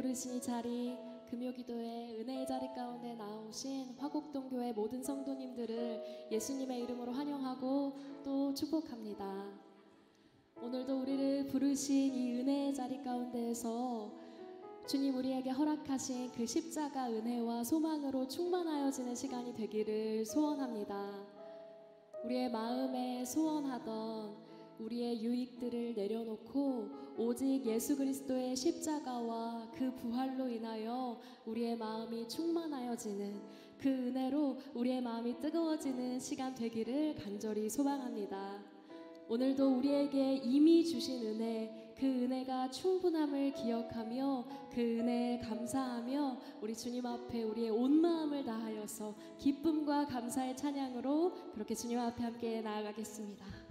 부르신 이 자리, 금요기도의 은혜의 자리 가운데 나오신 화곡동교회 모든 성도님들을 예수님의 이름으로 환영하고 또 축복합니다. 오늘도 우리를 부르신 이 은혜의 자리 가운데에서 주님 우리에게 허락하신 그 십자가 은혜와 소망으로 충만하여지는 시간이 되기를 소원합니다. 우리의 마음에 소원하던 우리의 유익들을 내려놓고 오직 예수 그리스도의 십자가와 그 부활로 인하여 우리의 마음이 충만하여지는 그 은혜로 우리의 마음이 뜨거워지는 시간 되기를 간절히 소망합니다. 오늘도 우리에게 이미 주신 은혜, 그 은혜가 충분함을 기억하며 그 은혜에 감사하며 우리 주님 앞에 우리의 온 마음을 다하여서 기쁨과 감사의 찬양으로 그렇게 주님 앞에 함께 나아가겠습니다.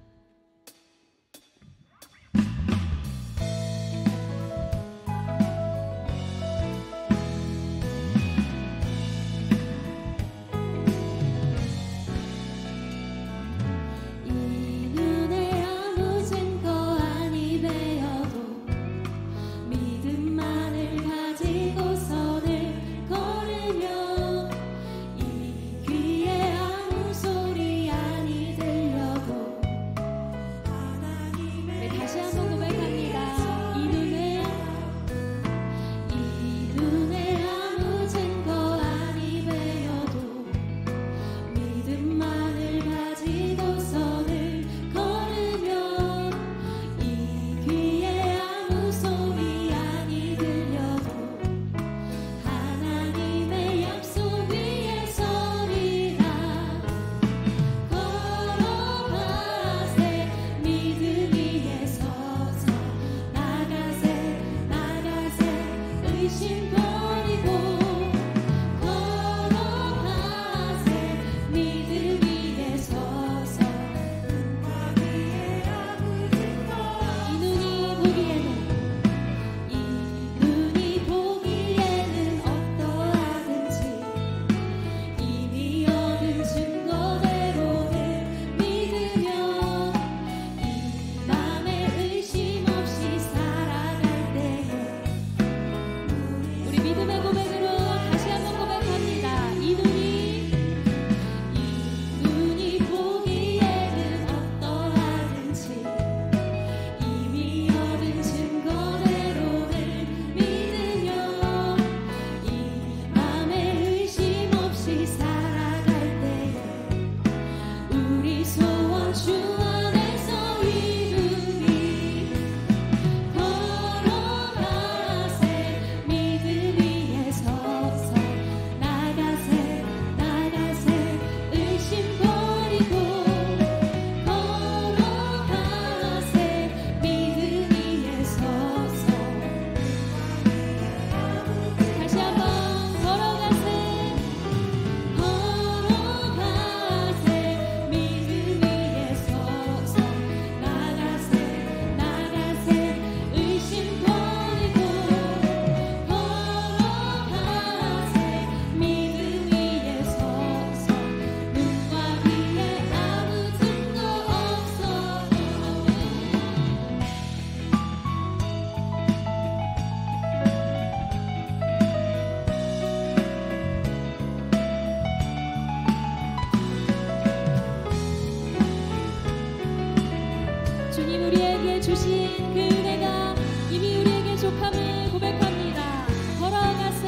주신 그 은혜가 이미 우리에게 족함을 고백합니다. 걸어가세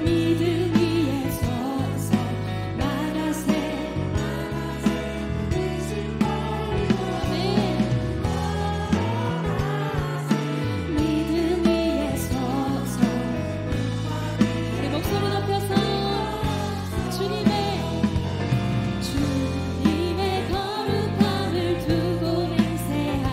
믿음 위에 서서 나가세 의심 버리고 믿음 위에 서서 우리 목소리 높여서 주님의 거룩함을 두고 맹세하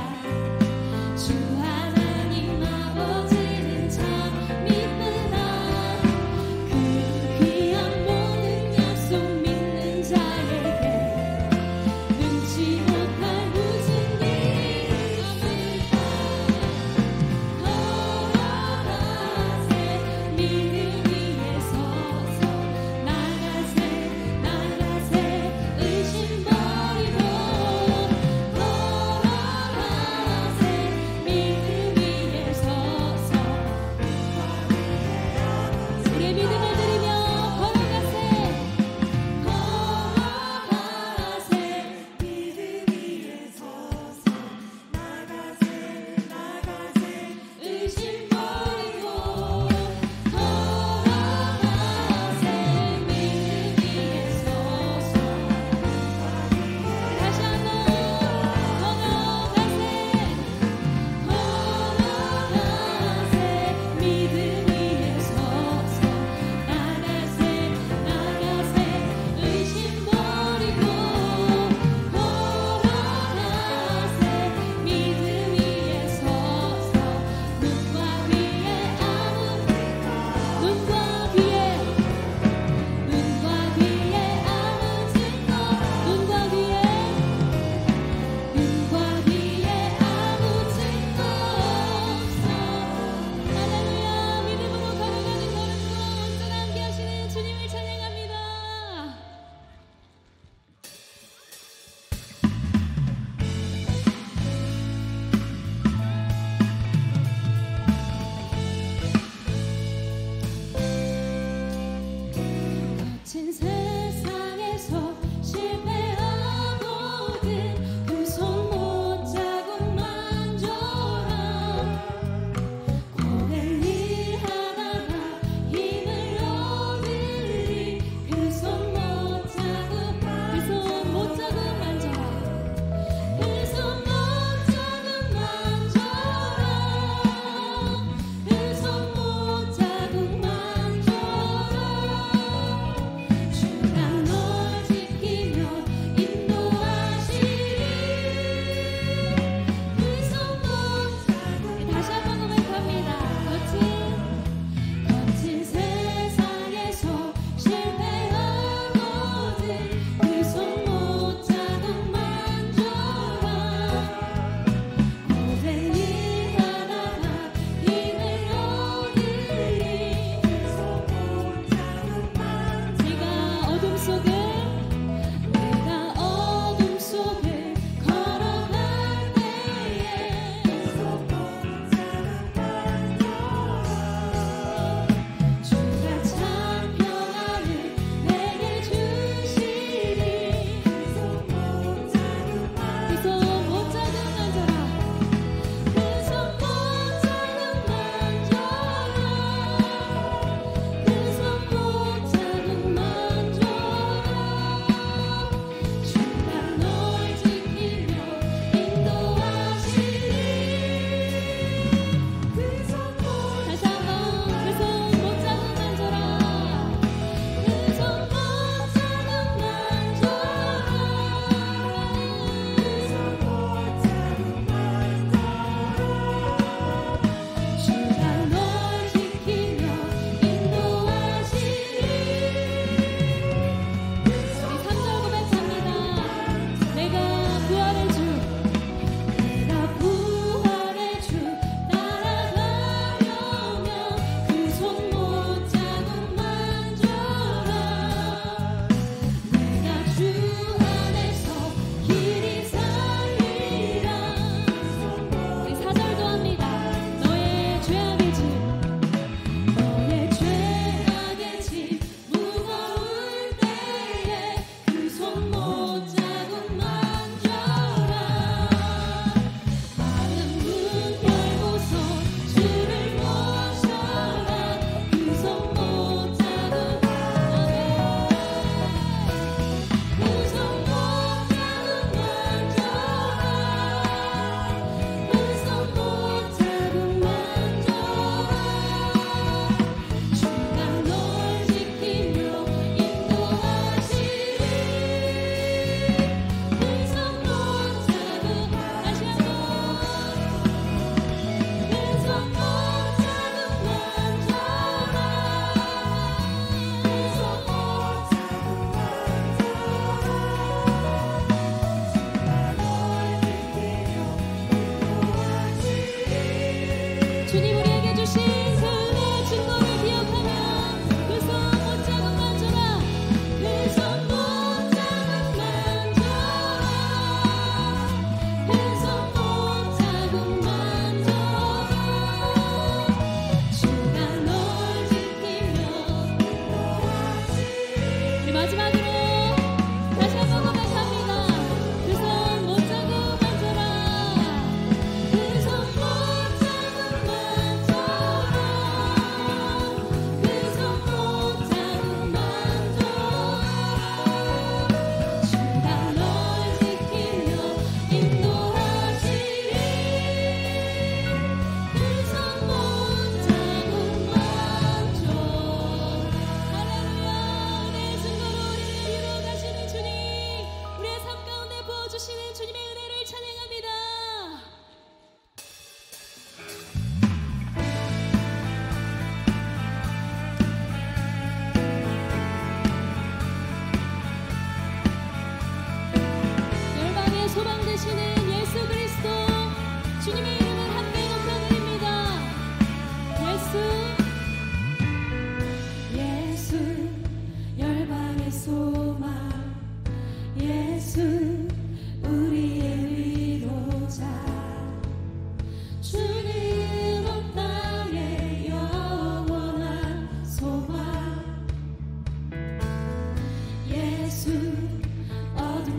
거친 세상에서 실패하거든 그 손 못 자국 만져라 고된 일 하다가 힘을 얻으리 그 손 못 자국 만져라 그 손 못 자국 만져라 그 손 못 자국 만져라 주의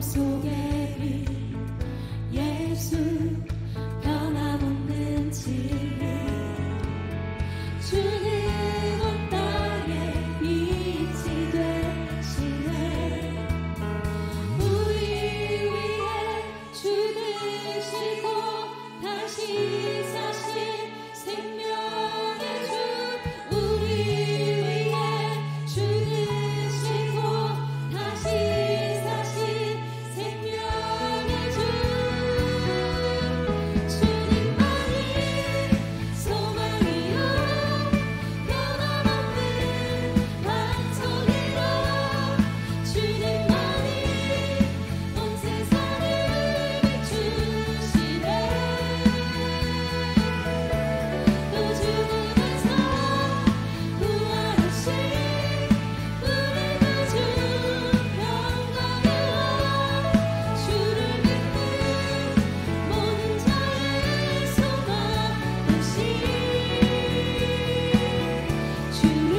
속에 빛 예수 변함없는 진리 주는 온 땅에 빛이 되시네 우리 위해 죽으시고 다시 사신 생명의 주 우리 위해 죽으시고 다시 사신 생명의 주 주님만이 소망이요 변함없는 반석이라 주님만이 온 세상을 비추시네 또 죽음에서 부활하신 우리 구주 영광이와 주를 믿는 모든 자의 소망 되신 주를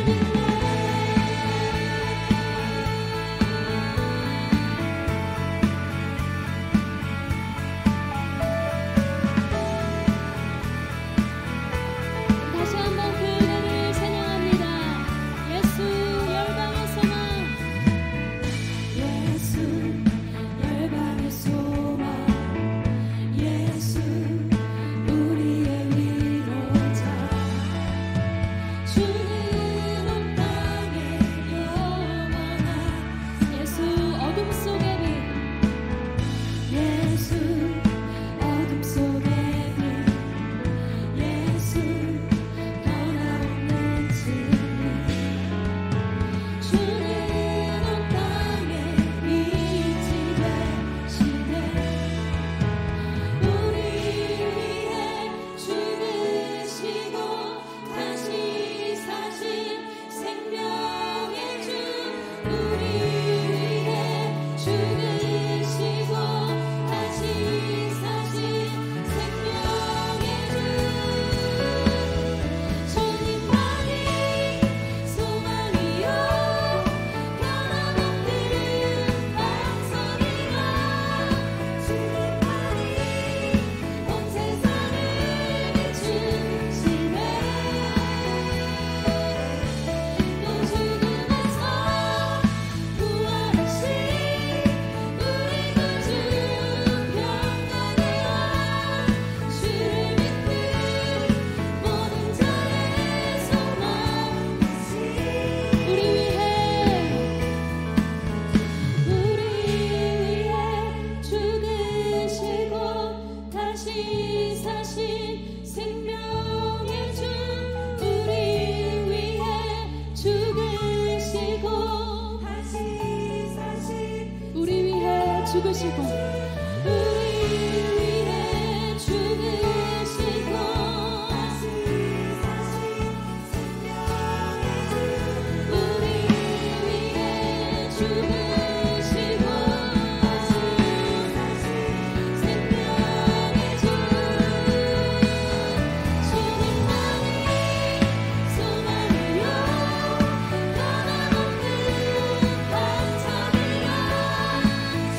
믿네 다시 한번 그 은혜를 찬양합니다. 예수 열방의 소망 예수 열방의 소망 예수 우리의 위로자 주는 온 땅에 영원한 예수 어둠 속의 빛 예수 어둠 속의 빛 예수 변함없는 진리 주는 온 땅에 빛이 되시네 우리 위해 죽으시고 다시 사신 생명의 주 우리 위해 죽으시고 다시 사신 생명의 주 주님만이 소망이요 변함없는 반석이라 주님만이 온 세상을 비추시네 또 죽음에서 부활하신 우리 구주 영광이와 주를 믿는 모든 자의 소망 되신 우리 위해 죽으시고 다시 사신 생명의 주 우리 위해 죽으시고 다시 사신 우리 위해 죽으시고 우리 위해 죽으시고 다시 사신 생명의 주 우리 위해 죽으시고 다시 사신 생명의 주 주님만이 소망이요 변함없는 반석이라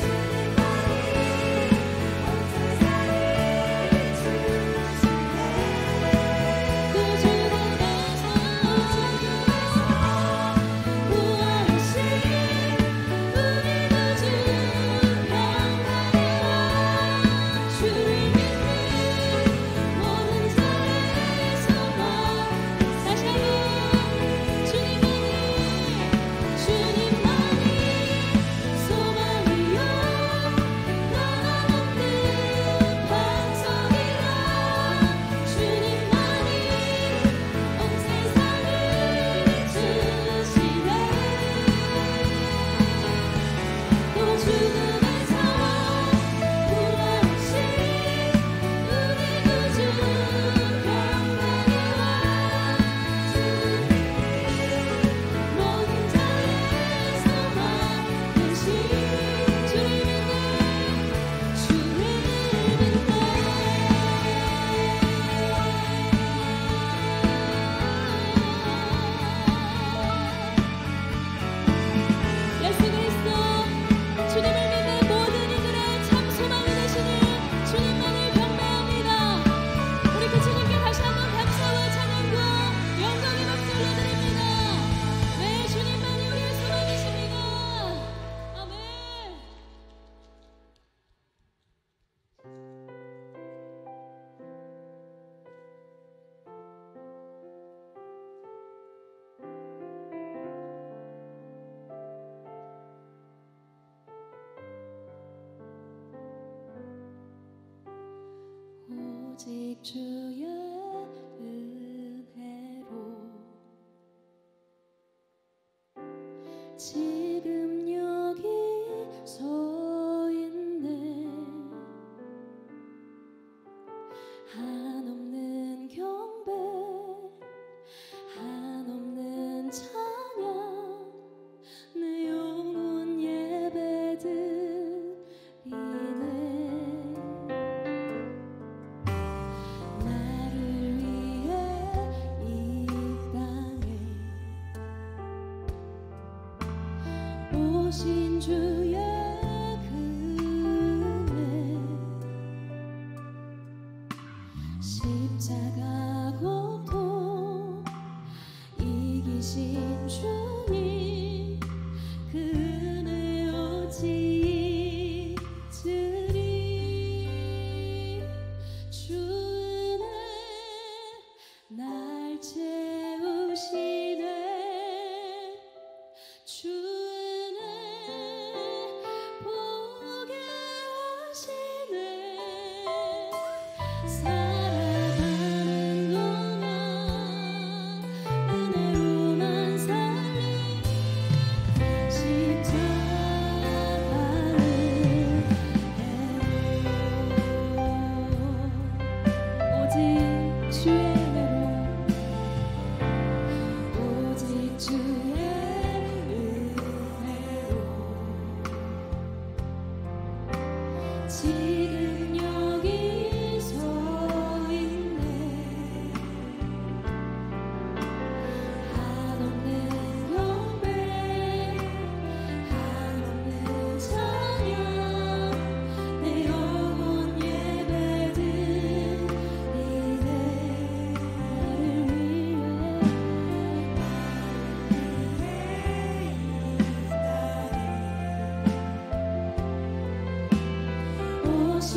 주님만이 오직 주의 은혜로 지금 여기 서 있네. 한없는 경배, 한없는 찬양, 내 영혼 예배드리네. 나를 위해 이 땅에 오신 주의 은혜, 십자가 고통 이기신 주님, 그 은혜 오직 잊으리. 주 은혜 날 채우시네. 주 은혜 보게 하시네. 살아가는 동안 은혜로만 살리. 십자가는 오직 주의 은혜로, 오직 주의 은혜로 지금 여기 서 있네. 한없는 경배, 한없는 찬양, 내 영혼 예배드리네. 나를 위해 오신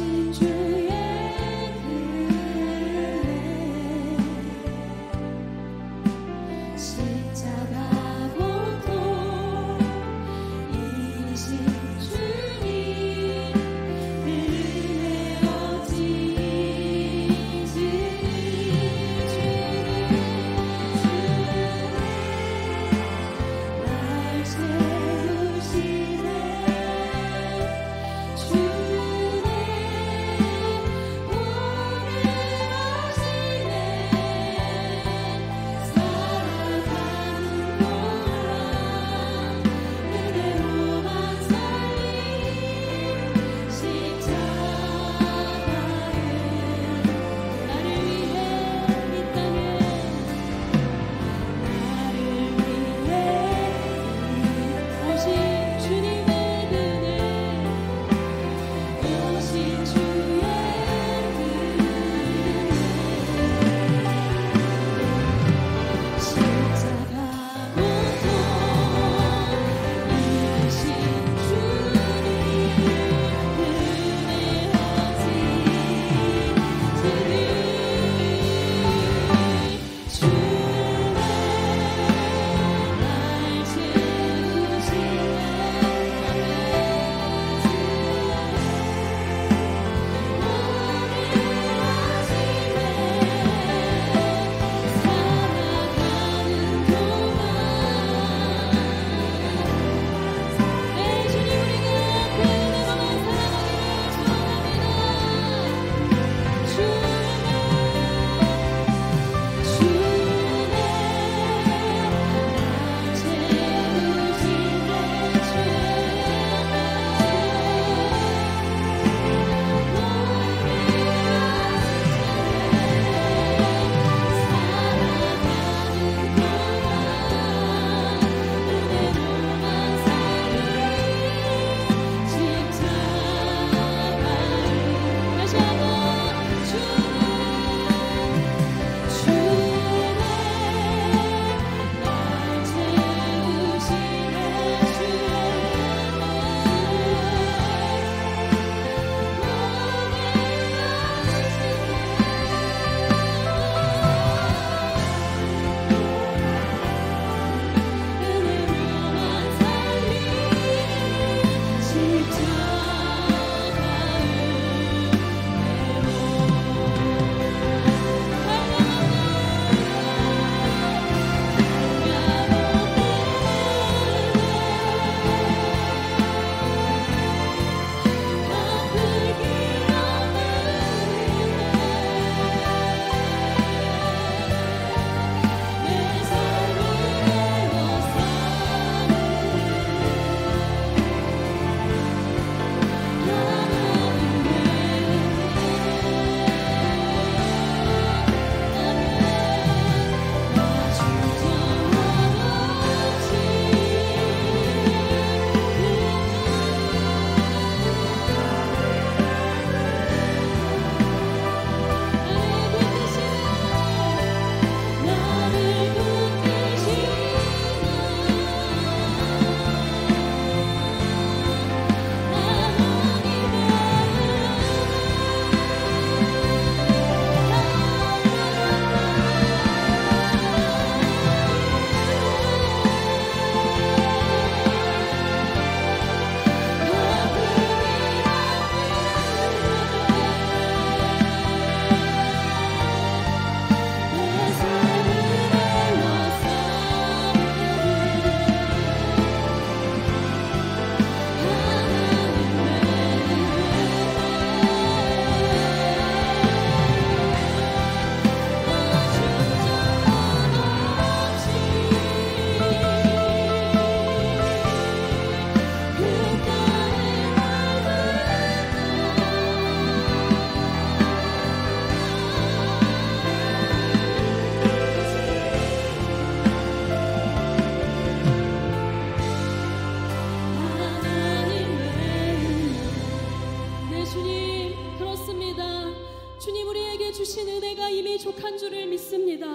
부족한 줄을 믿습니다.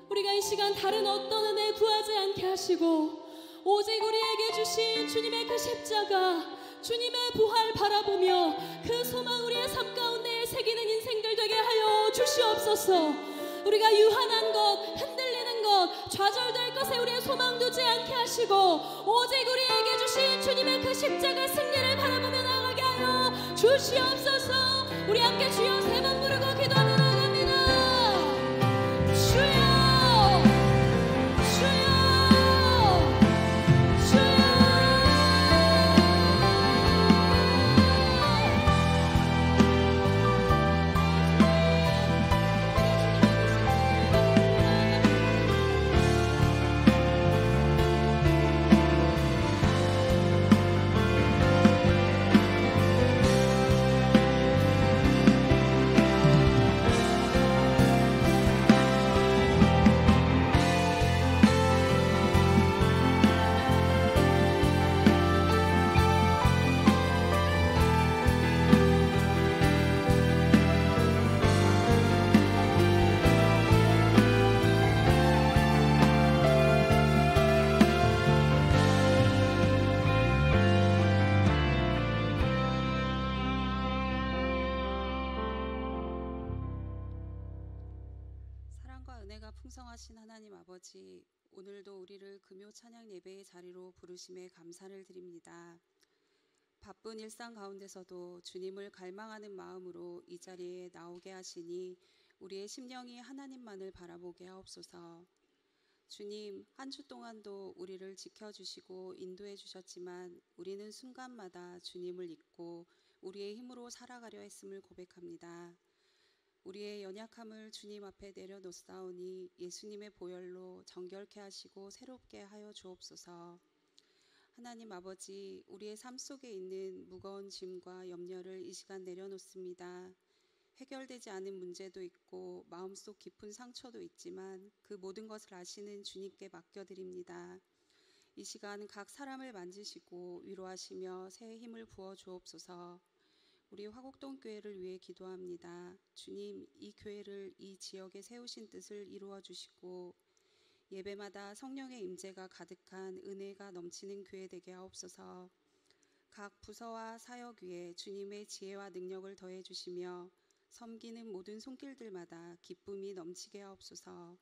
우리가 이 시간 다른 어떤 은혜 구하지 않게 하시고 오직 우리에게 주신 주님의 그 십자가, 주님의 부활 바라보며 그 소망 우리의 삶 가운데 새기는 인생들 되게 하여 주시옵소서. 우리가 유한한 것, 흔들리는 것, 좌절될 것에 우리의 소망 두지 않게 하시고 오직 우리에게 주신 주님의 그 십자가 승리를 바라보며 나가게 하여 주시옵소서. 우리 함께 주여 세 번 부르고 기도하며 나갑니다. 주여, 은혜가 풍성하신 하나님 아버지, 오늘도 우리를 금요 찬양 예배의 자리로 부르심에 감사를 드립니다. 바쁜 일상 가운데서도 주님을 갈망하는 마음으로 이 자리에 나오게 하시니 우리의 심령이 하나님만을 바라보게 하옵소서. 주님, 한 주 동안도 우리를 지켜주시고 인도해 주셨지만 우리는 순간마다 주님을 잊고 우리의 힘으로 살아가려 했음을 고백합니다. 우리의 연약함을 주님 앞에 내려놓사오니 예수님의 보혈로 정결케 하시고 새롭게 하여 주옵소서. 하나님 아버지, 우리의 삶 속에 있는 무거운 짐과 염려를 이 시간 내려놓습니다. 해결되지 않은 문제도 있고 마음속 깊은 상처도 있지만 그 모든 것을 아시는 주님께 맡겨드립니다. 이 시간 각 사람을 만지시고 위로하시며 새 힘을 부어 주옵소서. 우리 화곡동 교회를 위해 기도합니다. 주님, 이 교회를 이 지역에 세우신 뜻을 이루어 주시고 예배마다 성령의 임재가 가득한 은혜가 넘치는 교회 되게 하옵소서. 각 부서와 사역 위에 주님의 지혜와 능력을 더해 주시며 섬기는 모든 손길들마다 기쁨이 넘치게 하옵소서.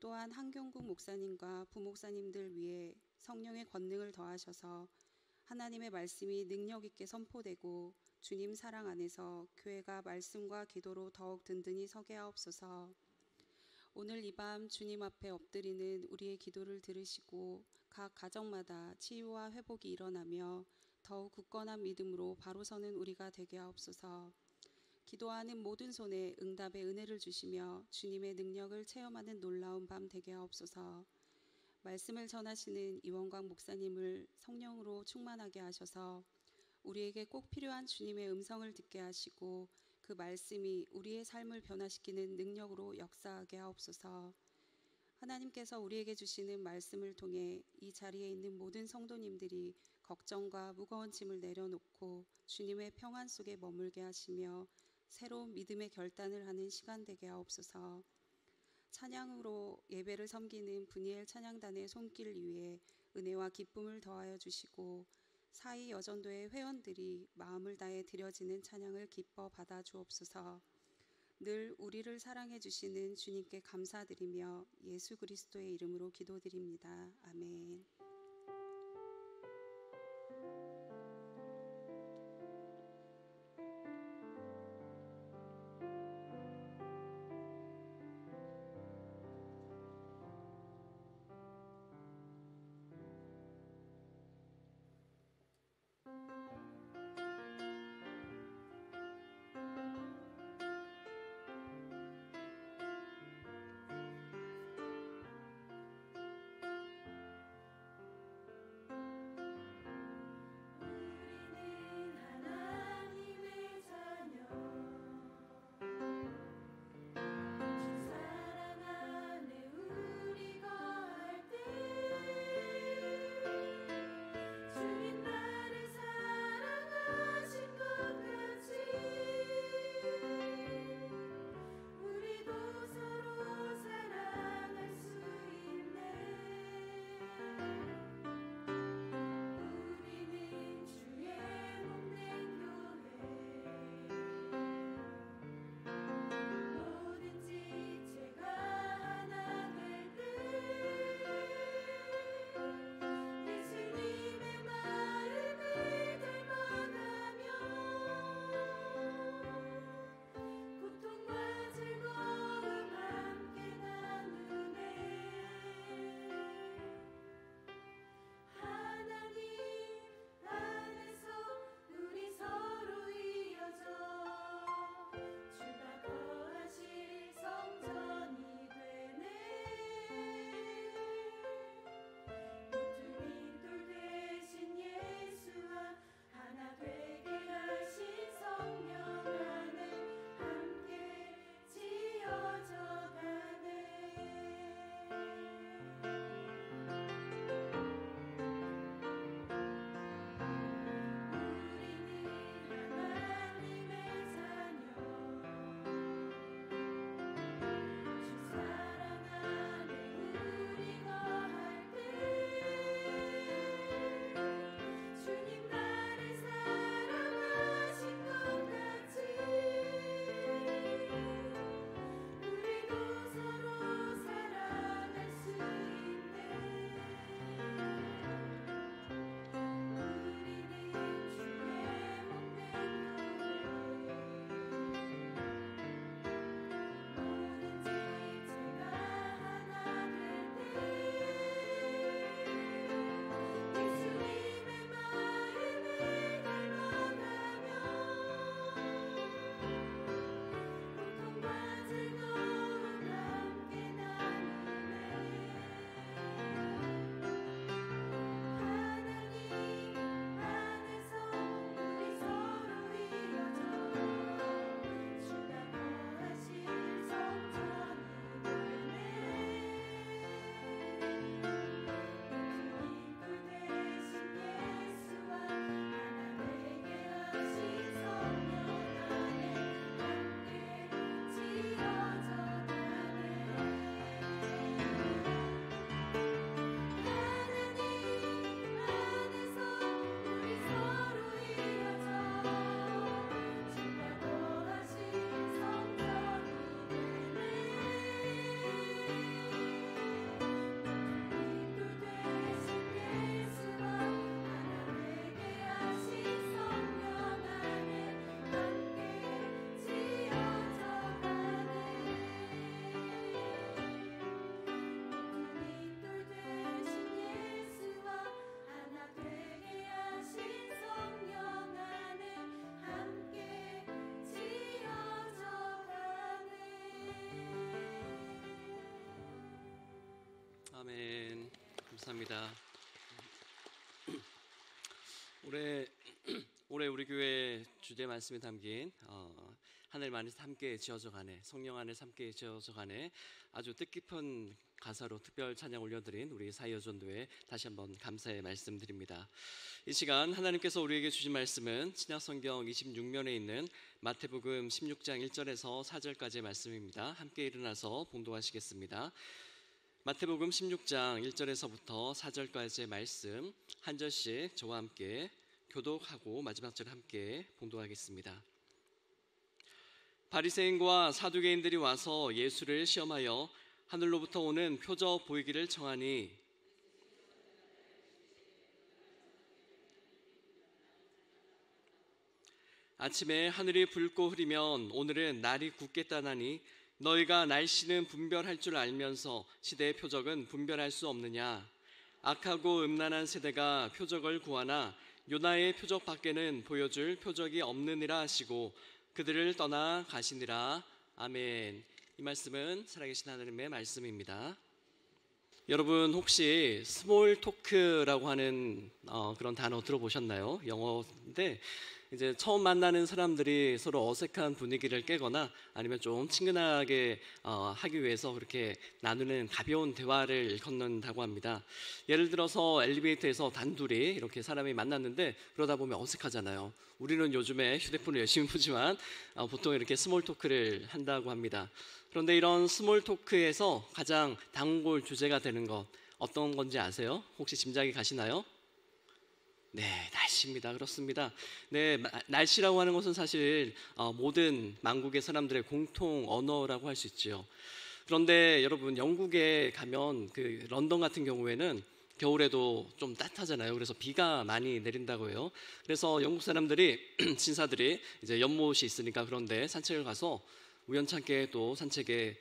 또한 한경국 목사님과 부목사님들 위해 성령의 권능을 더하셔서 하나님의 말씀이 능력 있게 선포되고 주님 사랑 안에서 교회가 말씀과 기도로 더욱 든든히 서게 하옵소서. 오늘 이 밤 주님 앞에 엎드리는 우리의 기도를 들으시고 각 가정마다 치유와 회복이 일어나며 더욱 굳건한 믿음으로 바로 서는 우리가 되게 하옵소서. 기도하는 모든 손에 응답의 은혜를 주시며 주님의 능력을 체험하는 놀라운 밤 되게 하옵소서. 말씀을 전하시는 이원광 목사님을 성령으로 충만하게 하셔서 우리에게 꼭 필요한 주님의 음성을 듣게 하시고 그 말씀이 우리의 삶을 변화시키는 능력으로 역사하게 하옵소서. 하나님께서 우리에게 주시는 말씀을 통해 이 자리에 있는 모든 성도님들이 걱정과 무거운 짐을 내려놓고 주님의 평안 속에 머물게 하시며 새로운 믿음의 결단을 하는 시간 되게 하옵소서. 찬양으로 예배를 섬기는 분이엘 찬양단의 손길 위에 은혜와 기쁨을 더하여 주시고 사이 여전도의 회원들이 마음을 다해 드려지는 찬양을 기뻐 받아 주옵소서. 늘 우리를 사랑해 주시는 주님께 감사드리며 예수 그리스도의 이름으로 기도드립니다. 아멘. 아멘. 감사합니다. 올해 우리 교회 주제 말씀에 담긴 하늘 안에서 함께 지어져가네, 성령 안에서 함께 지어져가네, 아주 뜻깊은 가사로 특별 찬양 올려드린 우리 사이여전도회 다시 한번 감사의 말씀드립니다. 이 시간 하나님께서 우리에게 주신 말씀은 신약성경 26면에 있는 마태복음 16장 1절에서 4절까지의 말씀입니다. 함께 일어나서 봉독하시겠습니다. 마태복음 16장 1절에서부터 4절까지의 말씀 한 절씩 저와 함께 교독하고 마지막 절 함께 봉독하겠습니다. 바리새인과 사두개인들이 와서 예수를 시험하여 하늘로부터 오는 표적 보이기를 청하니 아침에 하늘이 붉고 흐리면 오늘은 날이 굳겠다나니 너희가 날씨는 분별할 줄 알면서 시대의 표적은 분별할 수 없느냐. 악하고 음란한 세대가 표적을 구하나 요나의 표적 밖에는 보여줄 표적이 없느니라 하시고 그들을 떠나 가시니라. 아멘. 이 말씀은 살아계신 하나님의 말씀입니다. 여러분 혹시 스몰 토크라고 하는 그런 단어 들어보셨나요? 영어인데 이제 처음 만나는 사람들이 서로 어색한 분위기를 깨거나 아니면 좀 친근하게 하기 위해서 그렇게 나누는 가벼운 대화를 건넌다고 합니다. 예를 들어서 엘리베이터에서 단둘이 이렇게 사람이 만났는데 그러다 보면 어색하잖아요. 우리는 요즘에 휴대폰을 열심히 보지만 보통 이렇게 스몰 토크를 한다고 합니다. 그런데 이런 스몰 토크에서 가장 단골 주제가 되는 것 어떤 건지 아세요? 혹시 짐작이 가시나요? 네, 날씨입니다. 그렇습니다. 네, 날씨라고 하는 것은 사실 모든 만국의 사람들의 공통 언어라고 할 수 있죠. 그런데 여러분 영국에 가면 그 런던 같은 경우에는 겨울에도 좀 따뜻하잖아요. 그래서 비가 많이 내린다고 해요. 그래서 영국 사람들이 신사들이 이제 연못이 있으니까 그런데 산책을 가서 우연찮게 또 산책에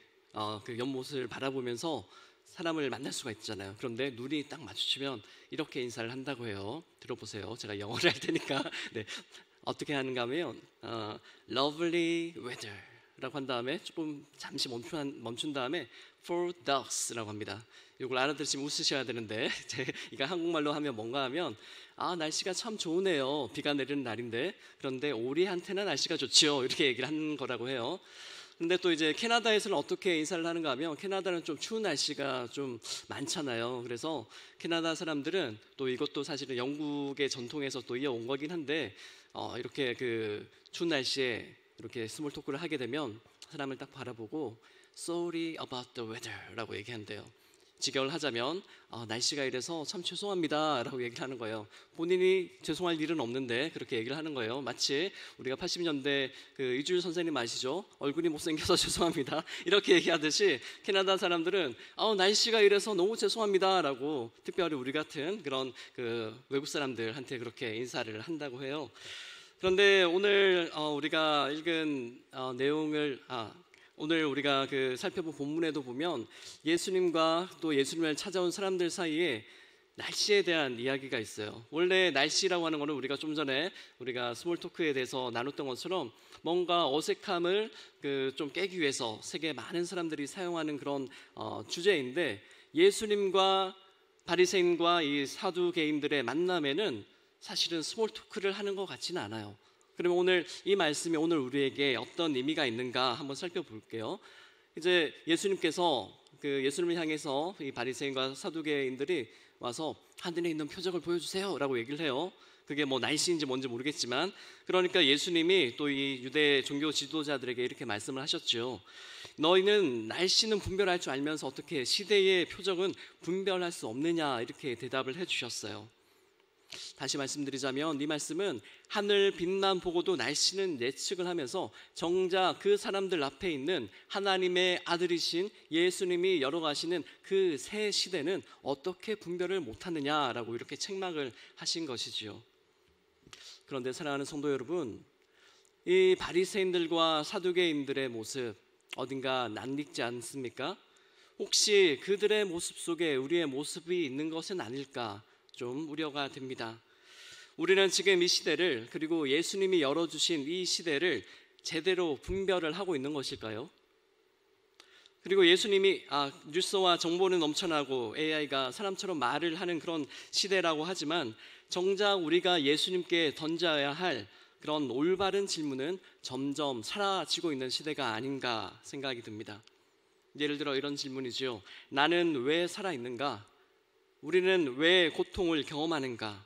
그 연못을 바라보면서 사람을 만날 수가 있잖아요. 그런데 눈이 딱 마주치면 이렇게 인사를 한다고 해요. 들어보세요. 제가 영어를 할 테니까. 네. 어떻게 하는가 하면 lovely weather라고 한 다음에 조금 잠시 멈춘 다음에 for ducks라고 합니다. 이걸 알아들으시면 웃으셔야 되는데 이거 한국말로 하면 뭔가 하면 날씨가 참 좋으네요. 비가 내리는 날인데 그런데 오리한테는 날씨가 좋지요. 이렇게 얘기를 하는 거라고 해요. 근데 또 이제 캐나다에서는 어떻게 인사를 하는가 하면 캐나다는 좀 추운 날씨가 좀 많잖아요. 그래서 캐나다 사람들은 또 이것도 사실은 영국의 전통에서 또 이어온 거긴 한데 이렇게 그 추운 날씨에 이렇게 스몰 토크를 하게 되면 사람을 딱 바라보고 Sorry about the weather라고 얘기한대요. 직역을 하자면 날씨가 이래서 참 죄송합니다 라고 얘기를 하는 거예요. 본인이 죄송할 일은 없는데 그렇게 얘기를 하는 거예요. 마치 우리가 80년대 그 이주일 선생님 아시죠? 얼굴이 못생겨서 죄송합니다 이렇게 얘기하듯이 캐나다 사람들은 날씨가 이래서 너무 죄송합니다 라고 특별히 우리 같은 그런 그 외국 사람들한테 그렇게 인사를 한다고 해요. 그런데 오늘 우리가 읽은 내용을 오늘 우리가 그 살펴본 본문에도 보면 예수님과 또 예수님을 찾아온 사람들 사이에 날씨에 대한 이야기가 있어요. 원래 날씨라고 하는 거는 우리가 좀 전에 우리가 스몰 토크에 대해서 나눴던 것처럼 뭔가 어색함을 좀 깨기 위해서 세계 많은 사람들이 사용하는 그런 주제인데 예수님과 바리새인과 이 사두개인들의 만남에는 사실은 스몰 토크를 하는 것 같지는 않아요. 그러면 오늘 이 말씀이 오늘 우리에게 어떤 의미가 있는가 한번 살펴볼게요. 이제 예수님께서 그 예수님을 향해서 이 바리새인과 사두개인들이 와서 하늘에 있는 표적을 보여주세요라고 얘기를 해요. 그게 뭐 날씨인지 뭔지 모르겠지만 그러니까 예수님이 또 이 유대 종교 지도자들에게 이렇게 말씀을 하셨죠. 너희는 날씨는 분별할 줄 알면서 어떻게 시대의 표적은 분별할 수 없느냐 이렇게 대답을 해주셨어요. 다시 말씀드리자면 이 말씀은 하늘 빛만 보고도 날씨는 예측을 하면서 정작 그 사람들 앞에 있는 하나님의 아들이신 예수님이 열어가시는 그 새 시대는 어떻게 분별을 못하느냐라고 이렇게 책망을 하신 것이지요. 그런데 사랑하는 성도 여러분, 이 바리새인들과 사두개인들의 모습 어딘가 낯익지 않습니까? 혹시 그들의 모습 속에 우리의 모습이 있는 것은 아닐까 좀 우려가 됩니다. 우리는 지금 이 시대를 그리고 예수님이 열어주신 이 시대를 제대로 분별을 하고 있는 것일까요? 그리고 예수님이 뉴스와 정보는 넘쳐나고 AI가 사람처럼 말을 하는 그런 시대라고 하지만 정작 우리가 예수님께 던져야 할 그런 올바른 질문은 점점 사라지고 있는 시대가 아닌가 생각이 듭니다. 예를 들어 이런 질문이죠. 나는 왜 살아있는가? 우리는 왜 고통을 경험하는가?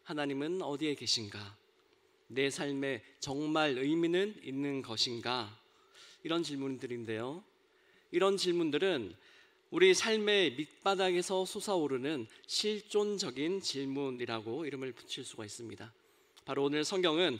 하나님은 어디에 계신가? 내 삶에 정말 의미는 있는 것인가? 이런 질문들인데요. 이런 질문들은 우리 삶의 밑바닥에서 솟아오르는 실존적인 질문이라고 이름을 붙일 수가 있습니다. 바로 오늘 성경은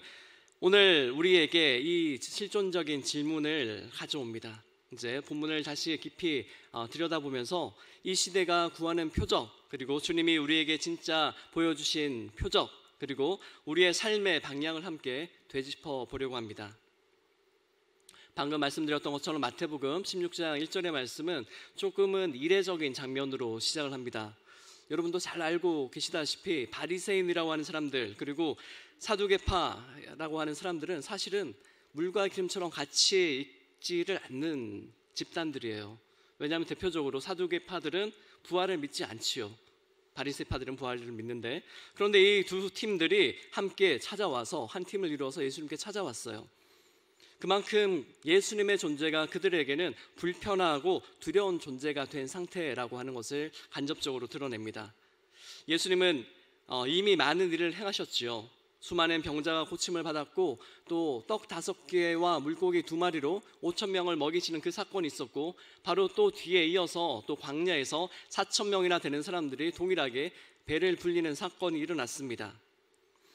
오늘 우리에게 이 실존적인 질문을 가져옵니다. 이제 본문을 다시 깊이 들여다보면서 이 시대가 구하는 표적, 그리고 주님이 우리에게 진짜 보여주신 표적, 그리고 우리의 삶의 방향을 함께 되짚어 보려고 합니다. 방금 말씀드렸던 것처럼 마태복음 16장 1절의 말씀은 조금은 이례적인 장면으로 시작을 합니다. 여러분도 잘 알고 계시다시피 바리새인이라고 하는 사람들, 그리고 사두개파라고 하는 사람들은 사실은 물과 기름처럼 같이 있지를 않는 집단들이에요. 왜냐하면 대표적으로 사두개파들은 부활을 믿지 않지요. 바리새파들은 부활을 믿는데, 그런데 이 두 팀들이 함께 찾아와서 한 팀을 이루어서 예수님께 찾아왔어요. 그만큼 예수님의 존재가 그들에게는 불편하고 두려운 존재가 된 상태라고 하는 것을 간접적으로 드러냅니다. 예수님은 이미 많은 일을 행하셨지요. 수많은 병자가 고침을 받았고, 또 떡 5개와 물고기 2마리로 5,000명을 먹이시는 그 사건이 있었고, 바로 또 뒤에 이어서 또 광야에서 4,000명이나 되는 사람들이 동일하게 배를 불리는 사건이 일어났습니다.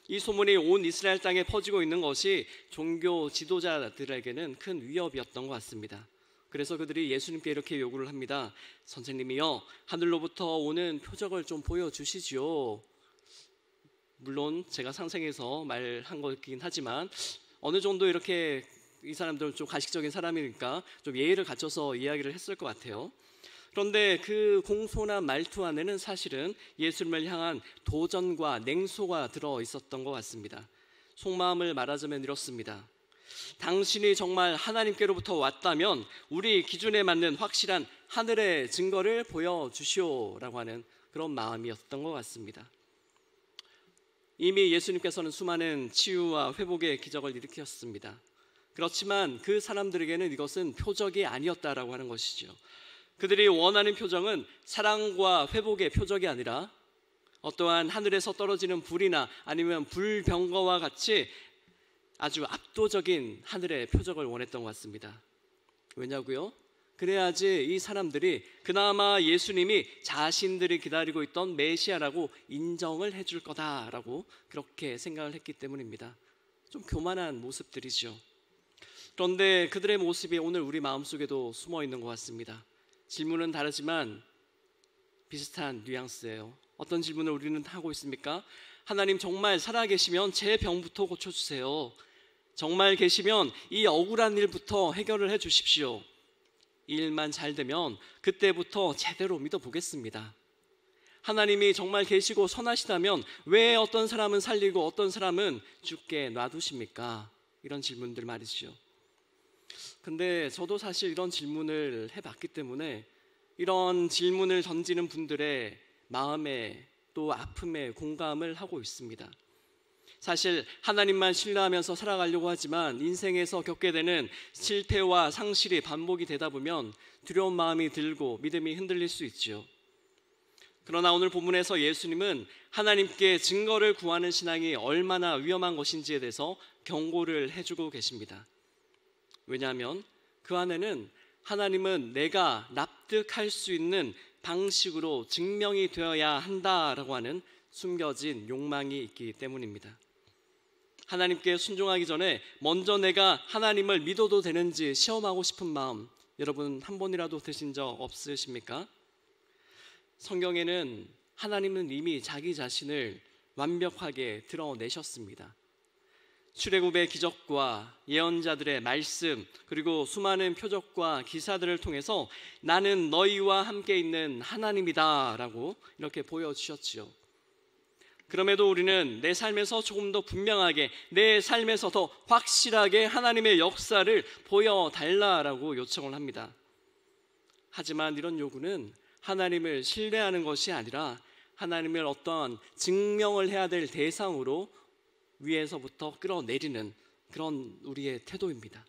이 소문이 온 이스라엘 땅에 퍼지고 있는 것이 종교 지도자들에게는 큰 위협이었던 것 같습니다. 그래서 그들이 예수님께 이렇게 요구를 합니다. 선생님이여, 하늘로부터 오는 표적을 좀 보여주시지요. 물론 제가 상생해서 말한 거긴 하지만 어느 정도 이렇게 이 사람들은 좀 가식적인 사람이니까 좀 예의를 갖춰서 이야기를 했을 것 같아요. 그런데 그 공손한 말투 안에는 사실은 예수님을 향한 도전과 냉소가 들어 있었던 것 같습니다. 속마음을 말하자면 이렇습니다. 당신이 정말 하나님께로부터 왔다면 우리 기준에 맞는 확실한 하늘의 증거를 보여주시오라고 하는 그런 마음이었던 것 같습니다. 이미 예수님께서는 수많은 치유와 회복의 기적을 일으켰습니다. 그렇지만 그 사람들에게는 이것은 표적이 아니었다라고 하는 것이죠. 그들이 원하는 표적은 사랑과 회복의 표적이 아니라 어떠한 하늘에서 떨어지는 불이나 아니면 불병거와 같이 아주 압도적인 하늘의 표적을 원했던 것 같습니다. 왜냐고요? 그래야지 이 사람들이 그나마 예수님이 자신들이 기다리고 있던 메시아라고 인정을 해줄 거다라고 그렇게 생각을 했기 때문입니다. 좀 교만한 모습들이죠. 그런데 그들의 모습이 오늘 우리 마음속에도 숨어 있는 것 같습니다. 질문은 다르지만 비슷한 뉘앙스예요. 어떤 질문을 우리는 하고 있습니까? 하나님 정말 살아계시면 제 병부터 고쳐주세요. 정말 계시면 이 억울한 일부터 해결을 해 주십시오. 이 일만 잘 되면 그때부터 제대로 믿어보겠습니다. 하나님이 정말 계시고 선하시다면 왜 어떤 사람은 살리고 어떤 사람은 죽게 놔두십니까? 이런 질문들 말이죠. 근데 저도 사실 이런 질문을 해봤기 때문에 이런 질문을 던지는 분들의 마음에 또 아픔에 공감을 하고 있습니다. 사실 하나님만 신뢰하면서 살아가려고 하지만 인생에서 겪게 되는 실패와 상실이 반복이 되다 보면 두려운 마음이 들고 믿음이 흔들릴 수 있죠. 그러나 오늘 본문에서 예수님은 하나님께 증거를 구하는 신앙이 얼마나 위험한 것인지에 대해서 경고를 해주고 계십니다. 왜냐하면 그 안에는 하나님은 내가 납득할 수 있는 방식으로 증명이 되어야 한다라고 하는 숨겨진 욕망이 있기 때문입니다. 하나님께 순종하기 전에 먼저 내가 하나님을 믿어도 되는지 시험하고 싶은 마음, 여러분 한 번이라도 드신 적 없으십니까? 성경에는 하나님은 이미 자기 자신을 완벽하게 드러내셨습니다. 출애굽의 기적과 예언자들의 말씀, 그리고 수많은 표적과 기사들을 통해서 나는 너희와 함께 있는 하나님이다 라고 이렇게 보여주셨지요. 그럼에도 우리는 내 삶에서 조금 더 분명하게, 내 삶에서 더 확실하게 하나님의 역사를 보여달라라고 요청을 합니다. 하지만 이런 요구는 하나님을 신뢰하는 것이 아니라 하나님을 어떠한 증명을 해야 될 대상으로 위에서부터 끌어내리는 그런 우리의 태도입니다.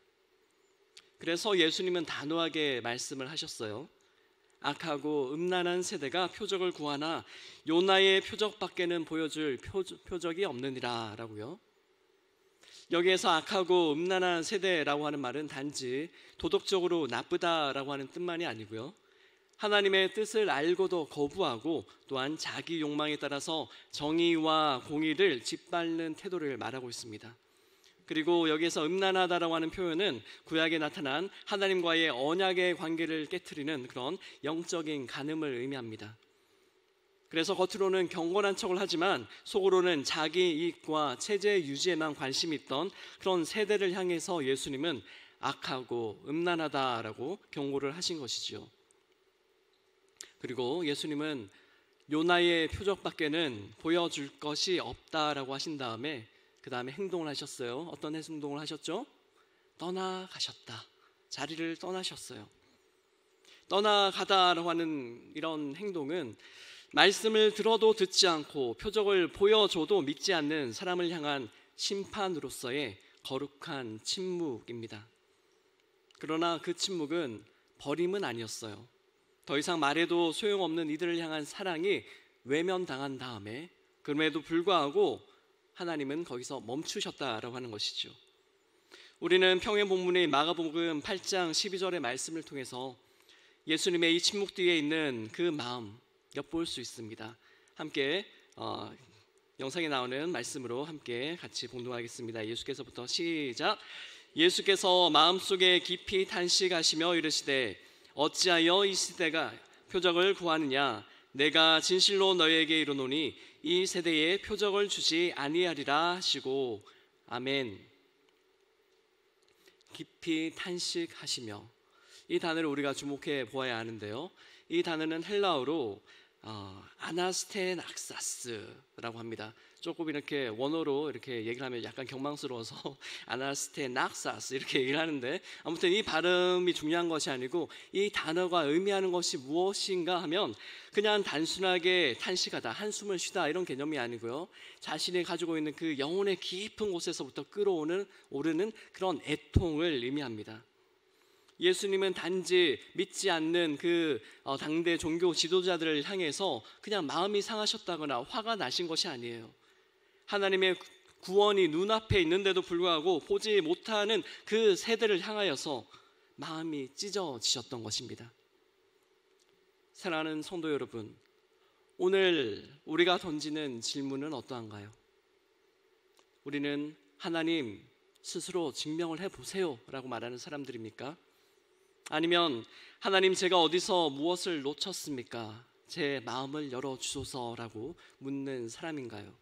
그래서 예수님은 단호하게 말씀을 하셨어요. 악하고 음란한 세대가 표적을 구하나 요나의 표적밖에는 보여줄 표적이 없느니라 라고요. 여기에서 악하고 음란한 세대라고 하는 말은 단지 도덕적으로 나쁘다라고 하는 뜻만이 아니고요. 하나님의 뜻을 알고도 거부하고 또한 자기 욕망에 따라서 정의와 공의를 짓밟는 태도를 말하고 있습니다. 그리고 여기에서 음란하다라고 하는 표현은 구약에 나타난 하나님과의 언약의 관계를 깨트리는 그런 영적인 간음을 의미합니다. 그래서 겉으로는 경건한 척을 하지만 속으로는 자기 이익과 체제 유지에만 관심이 있던 그런 세대를 향해서 예수님은 악하고 음란하다라고 경고를 하신 것이죠. 그리고 예수님은 요나의 표적밖에는 보여줄 것이 없다라고 하신 다음에 그 다음에 행동을 하셨어요. 어떤 행동을 하셨죠? 떠나가셨다. 자리를 떠나셨어요. 떠나가다라고 하는 이런 행동은 말씀을 들어도 듣지 않고 표적을 보여줘도 믿지 않는 사람을 향한 심판으로서의 거룩한 침묵입니다. 그러나 그 침묵은 버림은 아니었어요. 더 이상 말해도 소용없는 이들을 향한 사랑이 외면당한 다음에 그럼에도 불구하고 하나님은 거기서 멈추셨다라고 하는 것이죠. 우리는 평행 본문의 마가복음 8장 12절의 말씀을 통해서 예수님의 이 침묵 뒤에 있는 그 마음 엿볼 수 있습니다. 함께 영상에 나오는 말씀으로 함께 같이 봉독하겠습니다. 예수께서부터 시작. 예수께서 마음속에 깊이 탄식하시며 이르시되 어찌하여 이 시대가 표적을 구하느냐 내가 진실로 너희에게 이르노니 이 세대에 표적을 주지 아니하리라 하시고 아멘. 깊이 탄식하시며 이 단어를 우리가 주목해 보아야 하는데요. 이 단어는 헬라어로 아나스테낙사스라고 합니다. 조금 이렇게 원어로 이렇게 얘기를 하면 약간 경망스러워서 아나스테낙사스 이렇게 얘기를 하는데 아무튼 이 발음이 중요한 것이 아니고 이 단어가 의미하는 것이 무엇인가 하면 그냥 단순하게 탄식하다, 한숨을 쉬다 이런 개념이 아니고요. 자신이 가지고 있는 그 영혼의 깊은 곳에서부터 오르는 그런 애통을 의미합니다. 예수님은 단지 믿지 않는 그 당대 종교 지도자들을 향해서 그냥 마음이 상하셨다거나 화가 나신 것이 아니에요. 하나님의 구원이 눈앞에 있는데도 불구하고 보지 못하는 그 세대를 향하여서 마음이 찢어지셨던 것입니다. 사랑하는 성도 여러분, 오늘 우리가 던지는 질문은 어떠한가요? 우리는 하나님 스스로 증명을 해보세요 라고 말하는 사람들입니까? 아니면 하나님 제가 어디서 무엇을 놓쳤습니까? 제 마음을 열어주소서라고 묻는 사람인가요?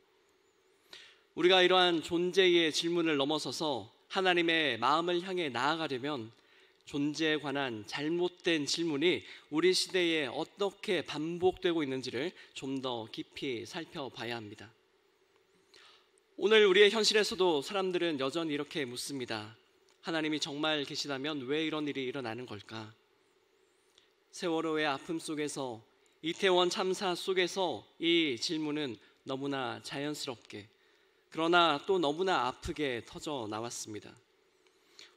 우리가 이러한 존재의 질문을 넘어서서 하나님의 마음을 향해 나아가려면 존재에 관한 잘못된 질문이 우리 시대에 어떻게 반복되고 있는지를 좀 더 깊이 살펴봐야 합니다. 오늘 우리의 현실에서도 사람들은 여전히 이렇게 묻습니다. 하나님이 정말 계시다면 왜 이런 일이 일어나는 걸까? 세월호의 아픔 속에서, 이태원 참사 속에서 이 질문은 너무나 자연스럽게 그러나 또 너무나 아프게 터져 나왔습니다.